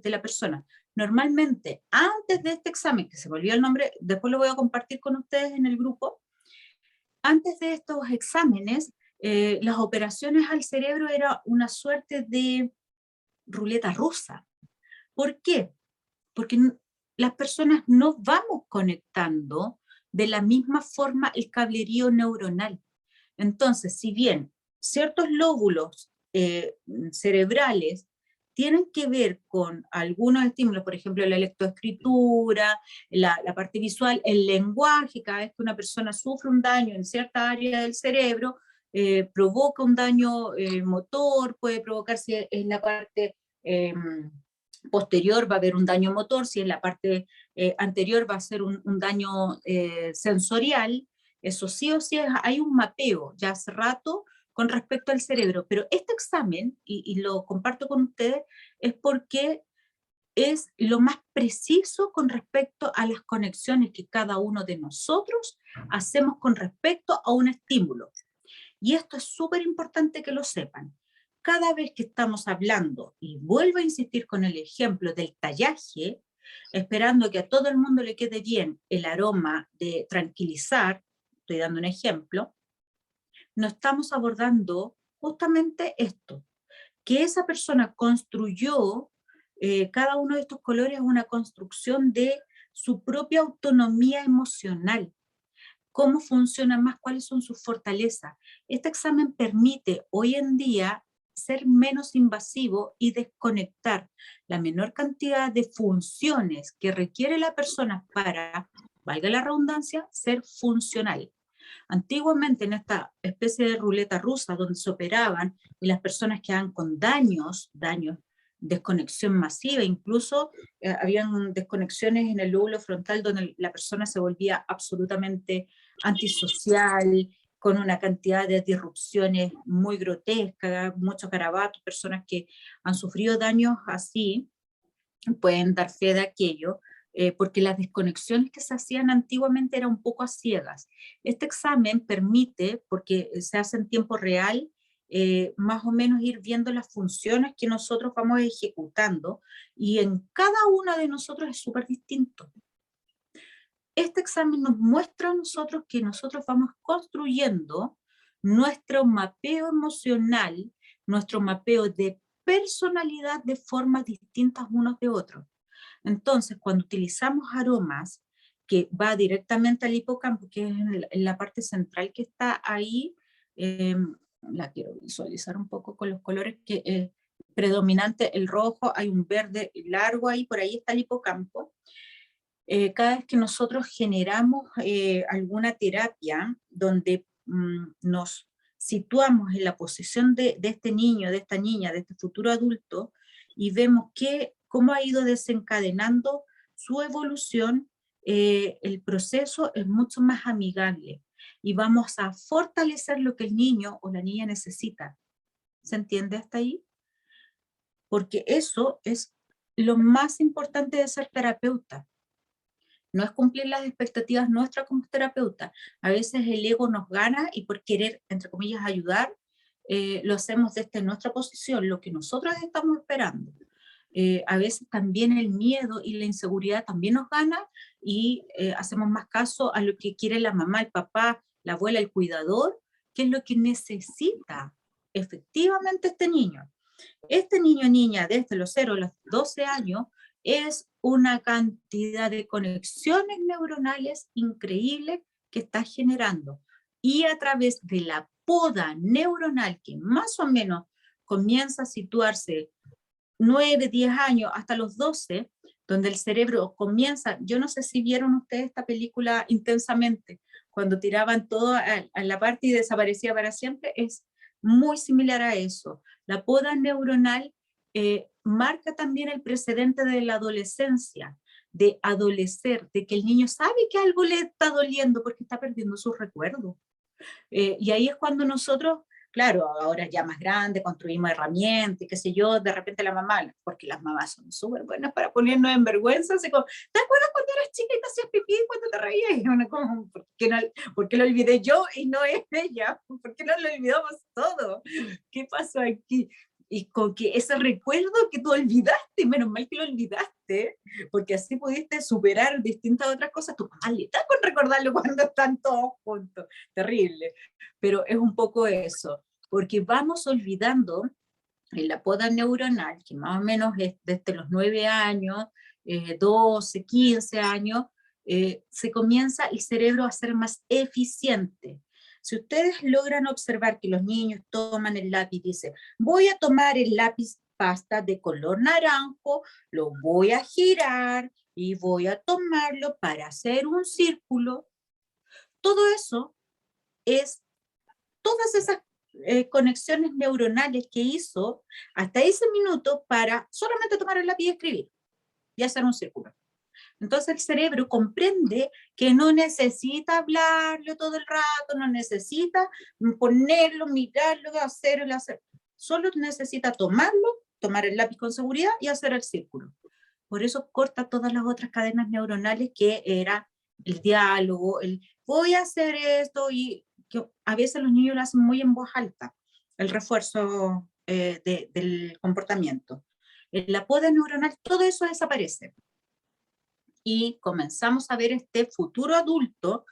la persona. Normalmente, antes de este examen, que se me olvidó el nombre, después lo voy a compartir con ustedes en el grupo, antes de estos exámenes, las operaciones al cerebro era una suerte de ruleta rusa. ¿Por qué? Porque las personas no vamos conectando de la misma forma el cablerío neuronal. Entonces, si bien ciertos lóbulos cerebrales tienen que ver con algunos estímulos, por ejemplo, la lectoescritura, la parte visual, el lenguaje, cada vez que una persona sufre un daño en cierta área del cerebro, provoca un daño motor, puede provocarse en la parte posterior va a haber un daño motor, si en la parte anterior va a ser un daño sensorial. Eso sí o sí hay un mapeo ya hace rato con respecto al cerebro, pero este examen, y lo comparto con ustedes, es porque es lo más preciso con respecto a las conexiones que cada uno de nosotros hacemos con respecto a un estímulo. Y esto es súper importante que lo sepan. Cada vez que estamos hablando, y vuelvo a insistir con el ejemplo del tallaje, esperando que a todo el mundo le quede bien el aroma de tranquilizar, estoy dando un ejemplo, no estamos abordando justamente esto, que esa persona construyó, cada uno de estos colores es una construcción de su propia autonomía emocional. ¿Cómo funciona más? ¿Cuáles son sus fortalezas? Este examen permite hoy en día ser menos invasivo y desconectar la menor cantidad de funciones que requiere la persona para, valga la redundancia, ser funcional. Antiguamente en esta especie de ruleta rusa donde se operaban y las personas quedaban con daños, desconexión masiva, incluso habían desconexiones en el lóbulo frontal donde la persona se volvía absolutamente antisocial, con una cantidad de disrupciones muy grotescas, muchos garabatos, personas que han sufrido daños así, pueden dar fe de aquello, porque las desconexiones que se hacían antiguamente eran un poco a ciegas. Este examen permite, porque se hace en tiempo real, más o menos ir viendo las funciones que nosotros vamos ejecutando, y en cada uno de nosotros es súper distinto. Este examen nos muestra a nosotros que nosotros vamos construyendo nuestro mapeo emocional, nuestro mapeo de personalidad de formas distintas unos de otros. Entonces, cuando utilizamos aromas, que va directamente al hipocampo, que es en la parte central que está ahí, la quiero visualizar un poco con los colores que predominante, el rojo, hay un verde largo ahí, por ahí está el hipocampo. Cada vez que nosotros generamos alguna terapia donde nos situamos en la posición de este niño, de esta niña, de este futuro adulto, y vemos cómo ha ido desencadenando su evolución, el proceso es mucho más amigable y vamos a fortalecer lo que el niño o la niña necesita. ¿Se entiende hasta ahí? Porque eso es lo más importante de ser terapeuta. no es cumplir las expectativas nuestras como terapeutas. A veces el ego nos gana y por querer, entre comillas, ayudar, lo hacemos desde nuestra posición, lo que nosotros estamos esperando. A veces también el miedo y la inseguridad también nos gana y hacemos más caso a lo que quiere la mamá, el papá, la abuela, el cuidador, que es lo que necesita efectivamente este niño. Este niño o niña desde los 0 a los 12 años es una cantidad de conexiones neuronales increíbles que está generando. Y a través de la poda neuronal, que más o menos comienza a situarse 9, 10 años hasta los 12, donde el cerebro comienza, yo no sé si vieron ustedes esta película Intensamente, cuando tiraban todo a la parte y desaparecía para siempre, es muy similar a eso. La poda neuronal marca también el precedente de la adolescencia, de adolecer, de que el niño sabe que algo le está doliendo porque está perdiendo sus recuerdos. Y ahí es cuando nosotros, claro, ahora ya más grande, construimos herramientas, qué sé yo, de repente la mamá, porque las mamás son súper buenas para ponernos en vergüenza, así como, ¿te acuerdas cuando eras chica y te hacías pipí cuando te reías? Y uno como, ¿por qué lo olvidé yo y no es ella? ¿Por qué no lo olvidamos todo? ¿Qué pasó aquí? Y con que ese recuerdo que tú olvidaste, menos mal que lo olvidaste, porque así pudiste superar distintas otras cosas, tu mamá le está con recordarlo cuando están todos juntos, terrible. Pero es un poco eso, porque vamos olvidando en la poda neuronal, que más o menos es desde los 9 años, 12, 15 años, se comienza el cerebro a ser más eficiente. Si ustedes logran observar que los niños toman el lápiz y dicen, voy a tomar el lápiz pasta de color naranjo, lo voy a girar y voy a tomarlo para hacer un círculo, todo eso es todas esas conexiones neuronales que hizo hasta ese minuto para solamente tomar el lápiz y escribir y hacer un círculo. Entonces el cerebro comprende que no necesita hablarlo todo el rato, no necesita ponerlo, mirarlo, hacerlo, solo necesita tomarlo, tomar el lápiz con seguridad y hacer el círculo. Por eso corta todas las otras cadenas neuronales que era el diálogo, el voy a hacer esto, y que a veces los niños lo hacen muy en voz alta, el refuerzo del comportamiento. En la poda neuronal todo eso desaparece. Y comenzamos a ver este futuro adulto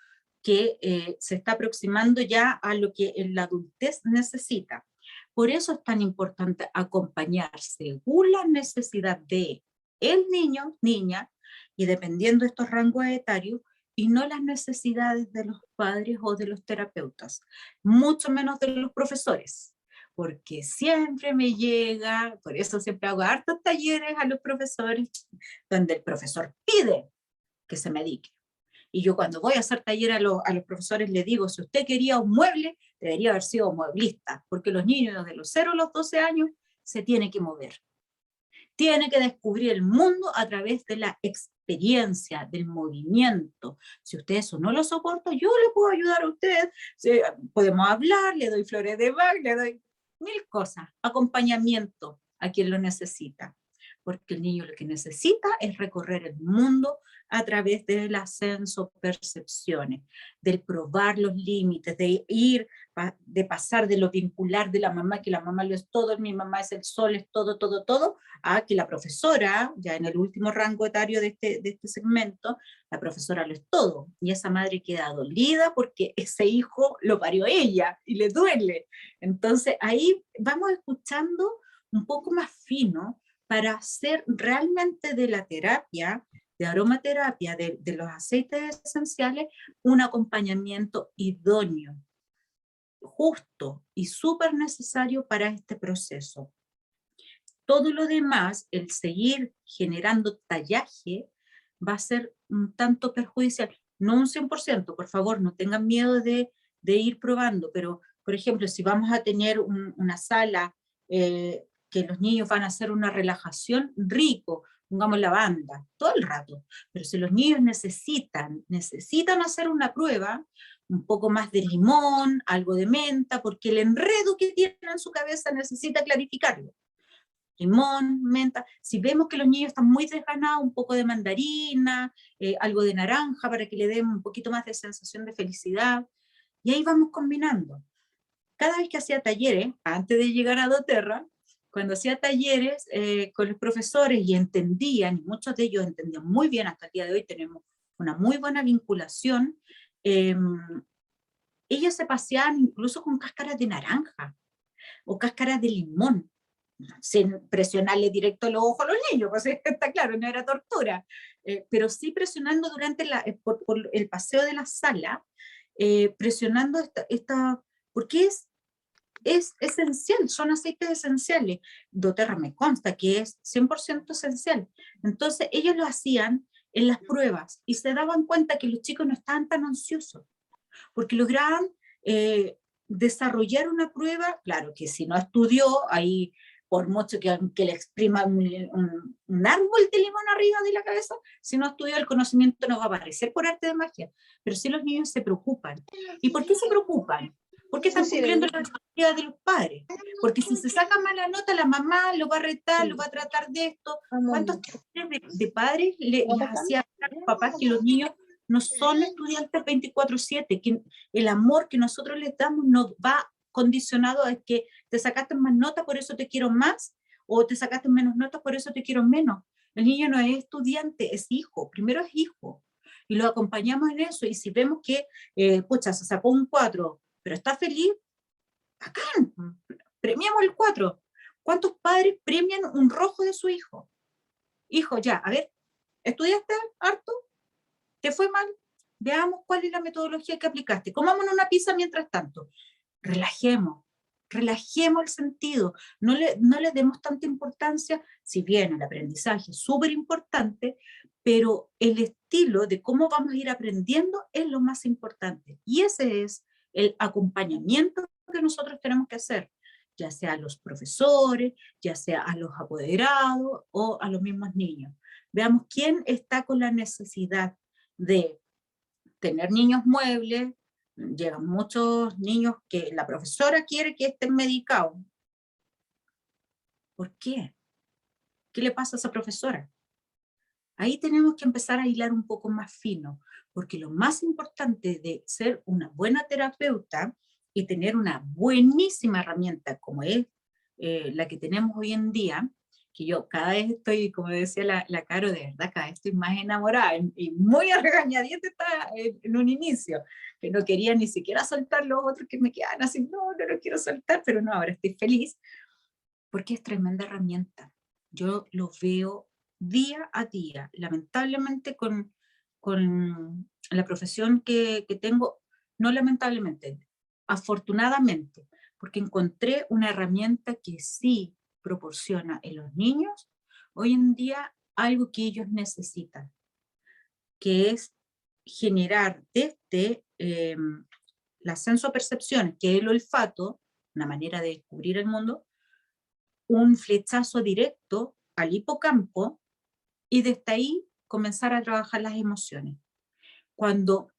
que se está aproximando ya a lo que en la adultez necesita. Por eso es tan importante acompañar según la necesidad de el niño, niña, y dependiendo de estos rangos etarios, y no las necesidades de los padres o de los terapeutas, mucho menos de los profesores, porque siempre me llega, por eso siempre hago hartos talleres a los profesores, donde el profesor pide que se medique. Y yo cuando voy a hacer taller a los profesores les digo, si usted quería un mueble, debería haber sido mueblista, porque los niños de los 0 a los 12 años se tienen que mover. Tiene que descubrir el mundo a través de la experiencia, del movimiento. Si usted eso no lo soporta, yo le puedo ayudar a usted. Podemos hablar, le doy flores de Bach, le doy 1000 cosas. Acompañamiento a quien lo necesita. Porque el niño lo que necesita es recorrer el mundo a través de las sensopercepciones, del probar los límites, de ir, de pasar de lo vincular de la mamá, que la mamá lo es todo, mi mamá es el sol, es todo, todo, todo, a que la profesora, ya en el último rango etario de este segmento, la profesora lo es todo, y esa madre queda dolida porque ese hijo lo parió ella y le duele. Entonces ahí vamos escuchando un poco más fino para hacer realmente de la terapia, de aromaterapia, de los aceites esenciales, un acompañamiento idóneo, justo y súper necesario para este proceso. Todo lo demás, el seguir generando tallaje, va a ser un tanto perjudicial. No un 100%, por favor, no tengan miedo de ir probando, pero, por ejemplo, si vamos a tener una sala que los niños van a hacer una relajación, rico, pongamos la banda, todo el rato, pero si los niños necesitan hacer una prueba, un poco más de limón, algo de menta, porque el enredo que tienen en su cabeza necesita clarificarlo. limón, menta. Si vemos que los niños están muy desganados, un poco de mandarina, algo de naranja para que le den un poquito más de sensación de felicidad. Y ahí vamos combinando. Cada vez que hacía talleres, antes de llegar a doTERRA, cuando hacía talleres con los profesores y entendían, y muchos de ellos entendían muy bien, hasta el día de hoy tenemos una muy buena vinculación, ellos se paseaban incluso con cáscaras de naranja o cáscaras de limón, sin presionarle directo los ojos a los niños, pues está claro, no era tortura, pero sí presionando durante por el paseo de la sala, presionando porque es esencial, son aceites esenciales. doTERRA me consta que es 100% esencial. Entonces ellos lo hacían en las pruebas y se daban cuenta que los chicos no estaban tan ansiosos, porque lograban desarrollar una prueba, claro que si no estudió, ahí por mucho que le exprima un árbol de limón arriba de la cabeza, si no estudió el conocimiento no va a aparecer por arte de magia, pero sí los niños se preocupan. ¿Y por qué se preocupan? Porque están cumpliendo la expectativa de los padres. Porque si se saca mala nota, la mamá lo va a retar, lo va a tratar de esto. ¿Cuántos de padres les hacían a los papás que los niños no son estudiantes 24/7, que el amor que nosotros les damos nos va condicionado a que te sacaste más notas, por eso te quiero más, o te sacaste menos notas, por eso te quiero menos? El niño no es estudiante, es hijo, primero es hijo, y lo acompañamos en eso, y si vemos que, pucha, se sacó un 4, pero está feliz, bacán, premiamos el 4. ¿Cuántos padres premian un rojo de su hijo? Hijo, ya, a ver, ¿estudiaste harto? ¿Te fue mal? Veamos cuál es la metodología que aplicaste. Comámonos una pizza mientras tanto. Relajemos el sentido. No le demos tanta importancia, si bien el aprendizaje es súper importante, pero el estilo de cómo vamos a ir aprendiendo es lo más importante. Y ese es el acompañamiento que nosotros tenemos que hacer, ya sea a los profesores, ya sea a los apoderados o a los mismos niños. Veamos quién está con la necesidad de tener niños muebles. Llegan muchos niños que la profesora quiere que estén medicados. ¿Por qué? ¿Qué le pasa a esa profesora? Ahí tenemos que empezar a hilar un poco más fino, porque lo más importante de ser una buena terapeuta y tener una buenísima herramienta como es la que tenemos hoy en día, que yo cada vez estoy, como decía la Caro, de verdad, cada vez estoy más enamorada, y muy a regañadientes estaba en un inicio, que no quería ni siquiera soltar los otros que me quedaban así, no los quiero soltar, pero no, ahora estoy feliz, porque es tremenda herramienta. Yo lo veo día a día, lamentablemente con la profesión que tengo, no lamentablemente, afortunadamente, porque encontré una herramienta que sí proporciona en los niños hoy en día algo que ellos necesitan, que es generar desde las sensopercepciones, que es el olfato, una manera de descubrir el mundo, un flechazo directo al hipocampo y desde ahí comenzar a trabajar las emociones. Cuando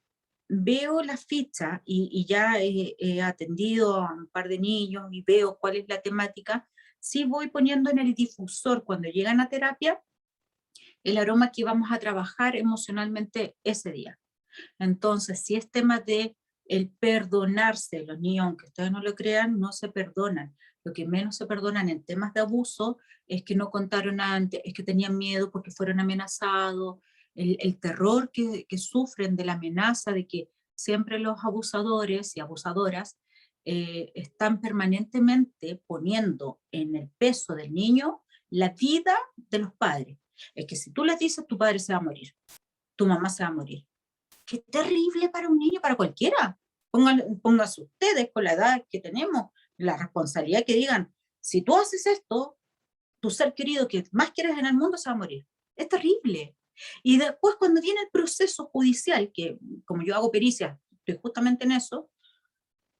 veo la ficha y ya he atendido a un par de niños y veo cuál es la temática, sí voy poniendo en el difusor cuando llegan a terapia el aroma que vamos a trabajar emocionalmente ese día. Entonces, si es tema de el perdonarse, los niños, aunque ustedes no lo crean, no se perdonan. Lo que menos se perdonan en temas de abuso es que no contaron antes, es que tenían miedo porque fueron amenazados, el terror que sufren de la amenaza de que siempre los abusadores y abusadoras están permanentemente poniendo en el peso del niño la vida de los padres. Es que si tú les dices, tu padre se va a morir, tu mamá se va a morir. Qué terrible para un niño, para cualquiera. Pónganse ustedes con la edad que tenemos, la responsabilidad que digan, si tú haces esto, tu ser querido que más quieres en el mundo se va a morir. Es terrible. Y después cuando viene el proceso judicial, que como yo hago pericia, estoy justamente en eso,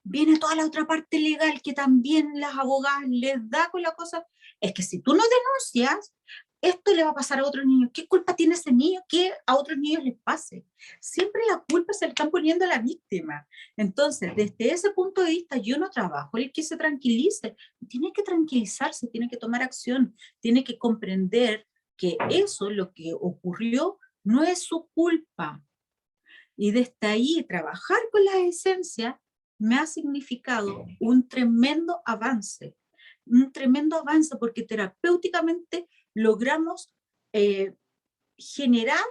viene toda la otra parte legal que también las abogadas les da con la cosa. Es que si tú no denuncias, esto le va a pasar a otros niños. ¿Qué culpa tiene ese niño que a otros niños les pase? Siempre la culpa se le están poniendo a la víctima. Entonces, desde ese punto de vista, yo no trabajo el que se tranquilice. Tiene que tranquilizarse, tiene que tomar acción, tiene que comprender que eso, lo que ocurrió, no es su culpa. Y desde ahí, trabajar con la esencia me ha significado un tremendo avance porque terapéuticamente logramos generar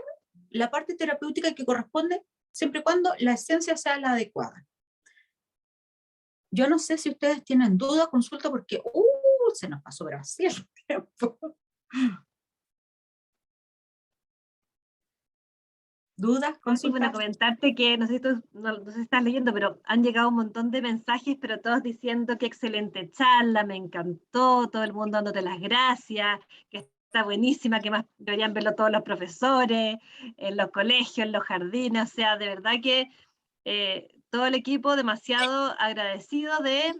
la parte terapéutica que corresponde siempre y cuando la esencia sea la adecuada. Yo no sé si ustedes tienen duda, consulta, porque se nos pasó así el tiempo. ¿Dudas, Sí, consultas? bueno, comentarte que, no sé si tú no sé si estás leyendo, pero han llegado un montón de mensajes, pero todos diciendo que excelente charla, me encantó, todo el mundo dándote las gracias, que está buenísima, que más deberían verlo todos los profesores, en los colegios, en los jardines, o sea, de verdad que todo el equipo demasiado agradecido de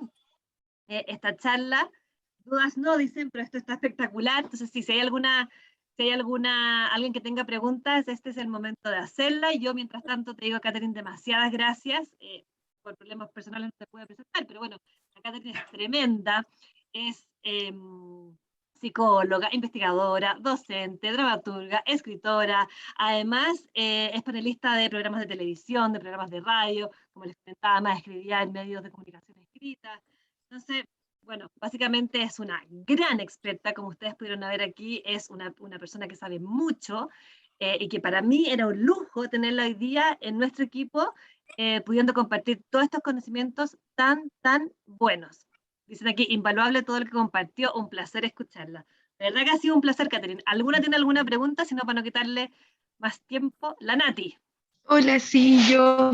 esta charla. Dudas no, dicen, pero esto está espectacular, entonces si hay alguien que tenga preguntas, este es el momento de hacerla, y yo mientras tanto te digo, Catherine, demasiadas gracias, por problemas personales no se puede presentar, pero bueno, la Catherine es tremenda, es psicóloga, investigadora, docente, dramaturga, escritora, además es panelista de programas de televisión, de programas de radio, como les comentaba, más escribía en medios de comunicación escrita, entonces, bueno, básicamente es una gran experta, como ustedes pudieron ver aquí, es una persona que sabe mucho y que para mí era un lujo tenerla hoy día en nuestro equipo, pudiendo compartir todos estos conocimientos tan, tan buenos. Dicen aquí, invaluable todo lo que compartió, un placer escucharla. De verdad que ha sido un placer, Catherine. ¿Alguna tiene alguna pregunta? Si no, para no quitarle más tiempo, la Nati. Hola, sí, yo.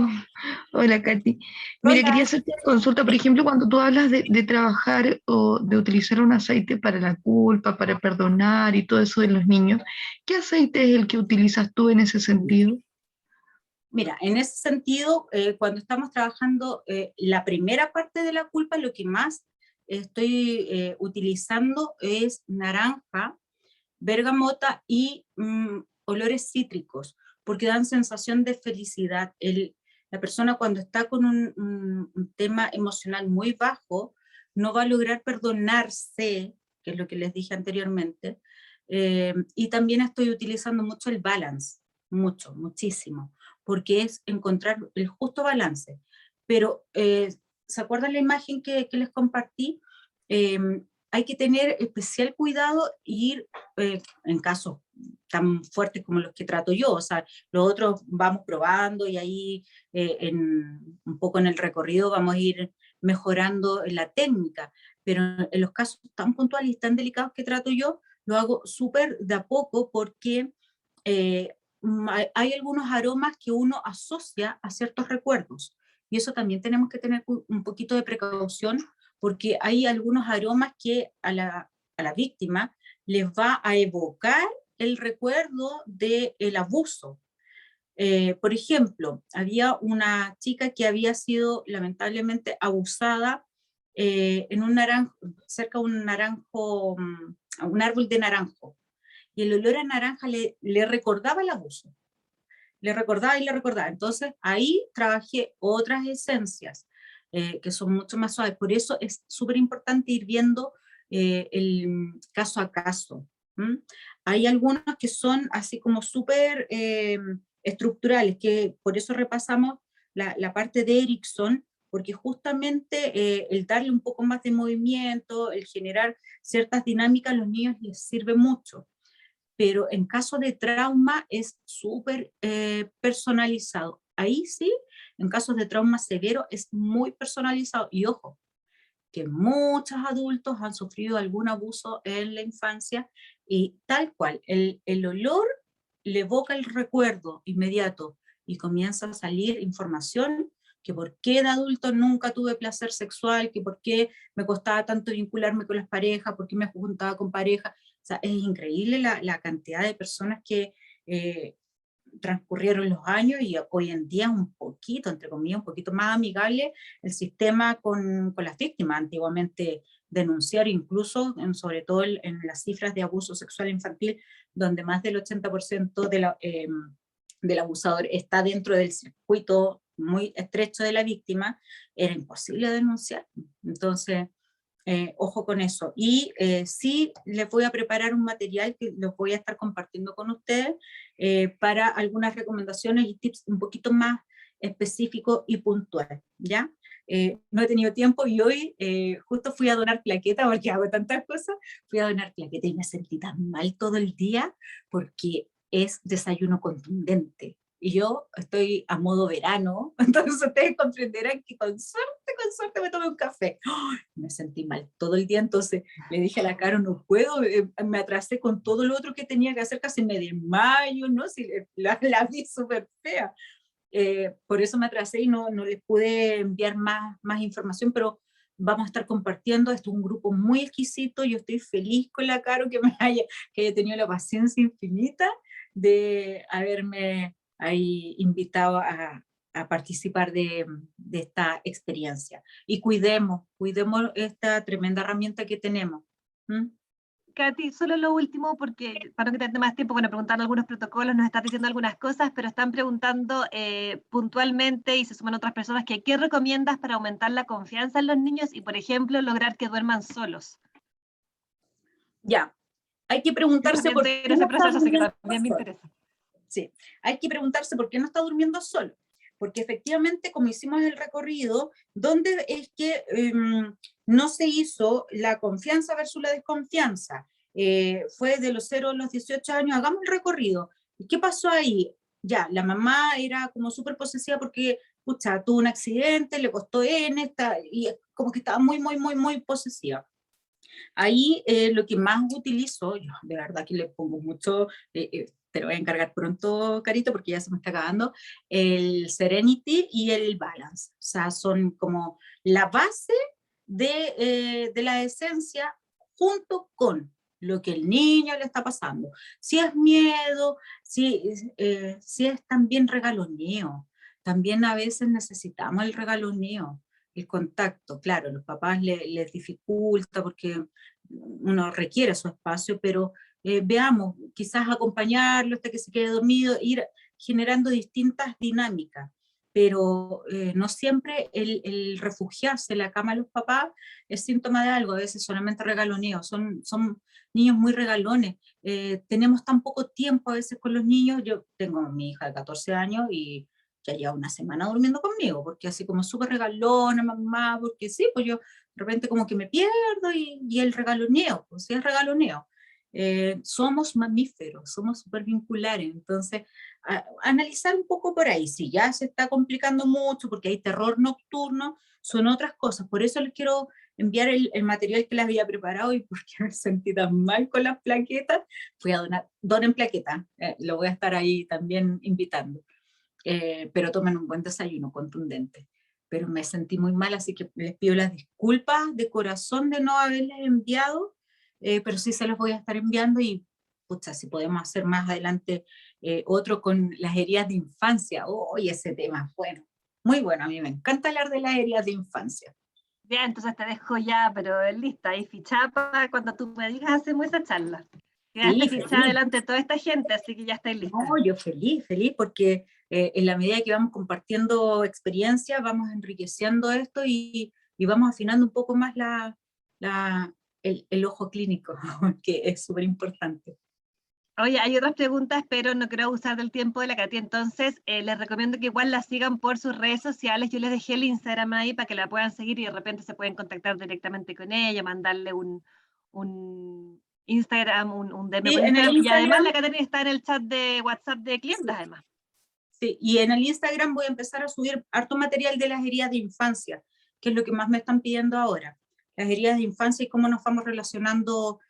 Hola, Katy. Mira, Hola. quería hacerte una consulta, por ejemplo, cuando tú hablas de trabajar o de utilizar un aceite para la culpa, para perdonar y todo eso de los niños, ¿qué aceite es el que utilizas tú en ese sentido? Mira, en ese sentido, cuando estamos trabajando la primera parte de la culpa, lo que más estoy utilizando es naranja, bergamota y olores cítricos, porque dan sensación de felicidad. La persona cuando está con un tema emocional muy bajo, no va a lograr perdonarse, que es lo que les dije anteriormente, y también estoy utilizando mucho el balance, muchísimo, porque es encontrar el justo balance. Pero, ¿se acuerdan la imagen que les compartí? Hay que tener especial cuidado y ir en casos tan fuertes como los que trato yo, o sea, los otros vamos probando y ahí un poco en el recorrido vamos a ir mejorando la técnica, pero en los casos tan puntuales y tan delicados que trato yo, lo hago súper de a poco porque hay algunos aromas que uno asocia a ciertos recuerdos, y eso también tenemos que tener un poquito de precaución porque hay algunos aromas que a la víctima les va a evocar el recuerdo del abuso. Por ejemplo, había una chica que había sido lamentablemente abusada en un naranjo, cerca de un naranjo, un árbol de naranjo, y el olor a naranja le recordaba el abuso, le recordaba y le recordaba. Entonces ahí trabajé otras esencias que son mucho más suaves. Por eso es súper importante ir viendo el caso a caso. Hay algunos que son así como súper estructurales, que por eso repasamos la parte de Erickson, porque justamente el darle un poco más de movimiento, el generar ciertas dinámicas a los niños les sirve mucho, pero en caso de trauma es súper personalizado. Ahí sí, en casos de trauma severo es muy personalizado. Y ojo, que muchos adultos han sufrido algún abuso en la infancia y tal cual, el olor le evoca el recuerdo inmediato y comienza a salir información que por qué de adulto nunca tuve placer sexual, que por qué me costaba tanto vincularme con las parejas, por qué me juntaba con parejas. O sea, es increíble la cantidad de personas que transcurrieron los años y hoy en día un poquito, entre comillas, un poquito más amigable el sistema con las víctimas. Antiguamente denunciar, incluso, sobre todo en las cifras de abuso sexual infantil, donde más del 80% del abusador está dentro del circuito muy estrecho de la víctima, era imposible denunciar. Entonces, ojo con eso. Y sí les voy a preparar un material que los voy a estar compartiendo con ustedes para algunas recomendaciones y tips un poquito más específicos y puntuales, ¿ya? No he tenido tiempo y hoy justo fui a donar plaqueta, porque hago tantas cosas, fui a donar plaqueta y me sentí tan mal todo el día porque es desayuno contundente. Y yo estoy a modo verano, entonces ustedes comprenderán que con suerte me tomé un café. ¡Oh! Me sentí mal todo el día, entonces le dije a la Caro, no puedo, me atrasé con todo lo otro que tenía que hacer, casi me desmayo, ¿no? Si la vi súper fea. Por eso me atrasé y no les pude enviar más información, pero vamos a estar compartiendo. Esto es un grupo muy exquisito, yo estoy feliz con la Caro que haya tenido la paciencia infinita de haberme ahí invitado a participar de esta experiencia. Y cuidemos esta tremenda herramienta que tenemos. ¿Mm? Katy, solo lo último, porque para no quitarte más tiempo, bueno, preguntar algunos protocolos, nos estás diciendo algunas cosas, pero están preguntando puntualmente, y se suman otras personas, que ¿qué recomiendas para aumentar la confianza en los niños y, por ejemplo, lograr que duerman solos? Ya, hay que preguntarse por qué ese proceso, así que también me interesa. Sí, hay que preguntarse por qué no está durmiendo solo, porque efectivamente, como hicimos el recorrido, ¿dónde es que no se hizo la confianza versus la desconfianza? Fue de los 0 a los 18 años, hagamos el recorrido. ¿Y qué pasó ahí? Ya, la mamá era como súper posesiva porque, pucha, tuvo un accidente, le costó y como que estaba muy posesiva. Ahí lo que más utilizo, yo de verdad que le pongo mucho, te lo voy a encargar pronto, Carito, porque ya se me está acabando, el Serenity y el Balance. O sea, son como la base de la esencia junto con lo que el niño le está pasando. Si es miedo, si es también regaloneo. También a veces necesitamos el regaloneo, el contacto. Claro, los papás les dificulta porque uno requiere su espacio, pero veamos, quizás acompañarlo hasta que se quede dormido, ir generando distintas dinámicas, pero no siempre el refugiarse en la cama de los papás es síntoma de algo, a veces solamente regaloneo, son niños muy regalones, tenemos tan poco tiempo a veces con los niños. Yo tengo a mi hija de 14 años y ya lleva una semana durmiendo conmigo, porque así como súper regalona, mamá, porque sí, pues yo de repente como que me pierdo y el regaloneo, pues sí es regaloneo. Somos mamíferos, somos súper vinculares, entonces analizar un poco por ahí, si ya se está complicando mucho porque hay terror nocturno, son otras cosas. Por eso les quiero enviar el material que les había preparado y porque me sentí tan mal con las plaquetas, fui a donen plaquetas, lo voy a estar ahí también invitando. Pero tomen un buen desayuno contundente. Pero me sentí muy mal, así que les pido las disculpas de corazón de no haberles enviado, pero sí se los voy a estar enviando y, pucha, si podemos hacer más adelante otro con las heridas de infancia. Oye, ese tema es bueno, muy bueno, a mí me encanta hablar de las heridas de infancia. Ya, entonces te dejo ya, pero lista, ahí fichada para cuando tú me digas, hacemos esa charla. Quedaste fichada delante de toda esta gente, así que ya estáis lista. No, yo feliz, porque en la medida que vamos compartiendo experiencias, vamos enriqueciendo esto y vamos afinando un poco más el ojo clínico, que es súper importante. Oye, hay otras preguntas, pero no quiero usar del tiempo de la Katy, entonces les recomiendo que igual la sigan por sus redes sociales. Yo les dejé el Instagram ahí para que la puedan seguir y de repente se pueden contactar directamente con ella, mandarle un Instagram, un DM Sí, por Instagram. Y además la Instagram, Katy está en el chat de WhatsApp de clientes, además. sí, y en el Instagram voy a empezar a subir harto material de las heridas de infancia, que es lo que más me están pidiendo ahora. Las heridas de infancia y cómo nos vamos relacionando,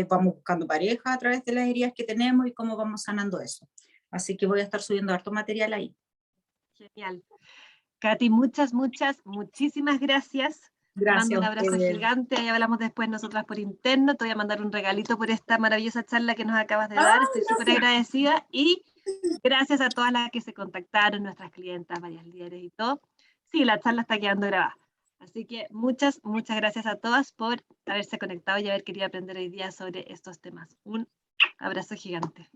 vamos buscando pareja a través de las heridas que tenemos y cómo vamos sanando eso. Así que voy a estar subiendo harto material ahí. Genial. Katy, muchísimas gracias. Gracias. Mando un abrazo gigante, ahí hablamos después nosotras por interno. Te voy a mandar un regalito por esta maravillosa charla que nos acabas de dar. Estoy súper agradecida y gracias a todas las que se contactaron, nuestras clientas, varias líderes y todo. Sí, la charla está quedando grabada. Así que muchas gracias a todas por haberse conectado y haber querido aprender hoy día sobre estos temas. Un abrazo gigante.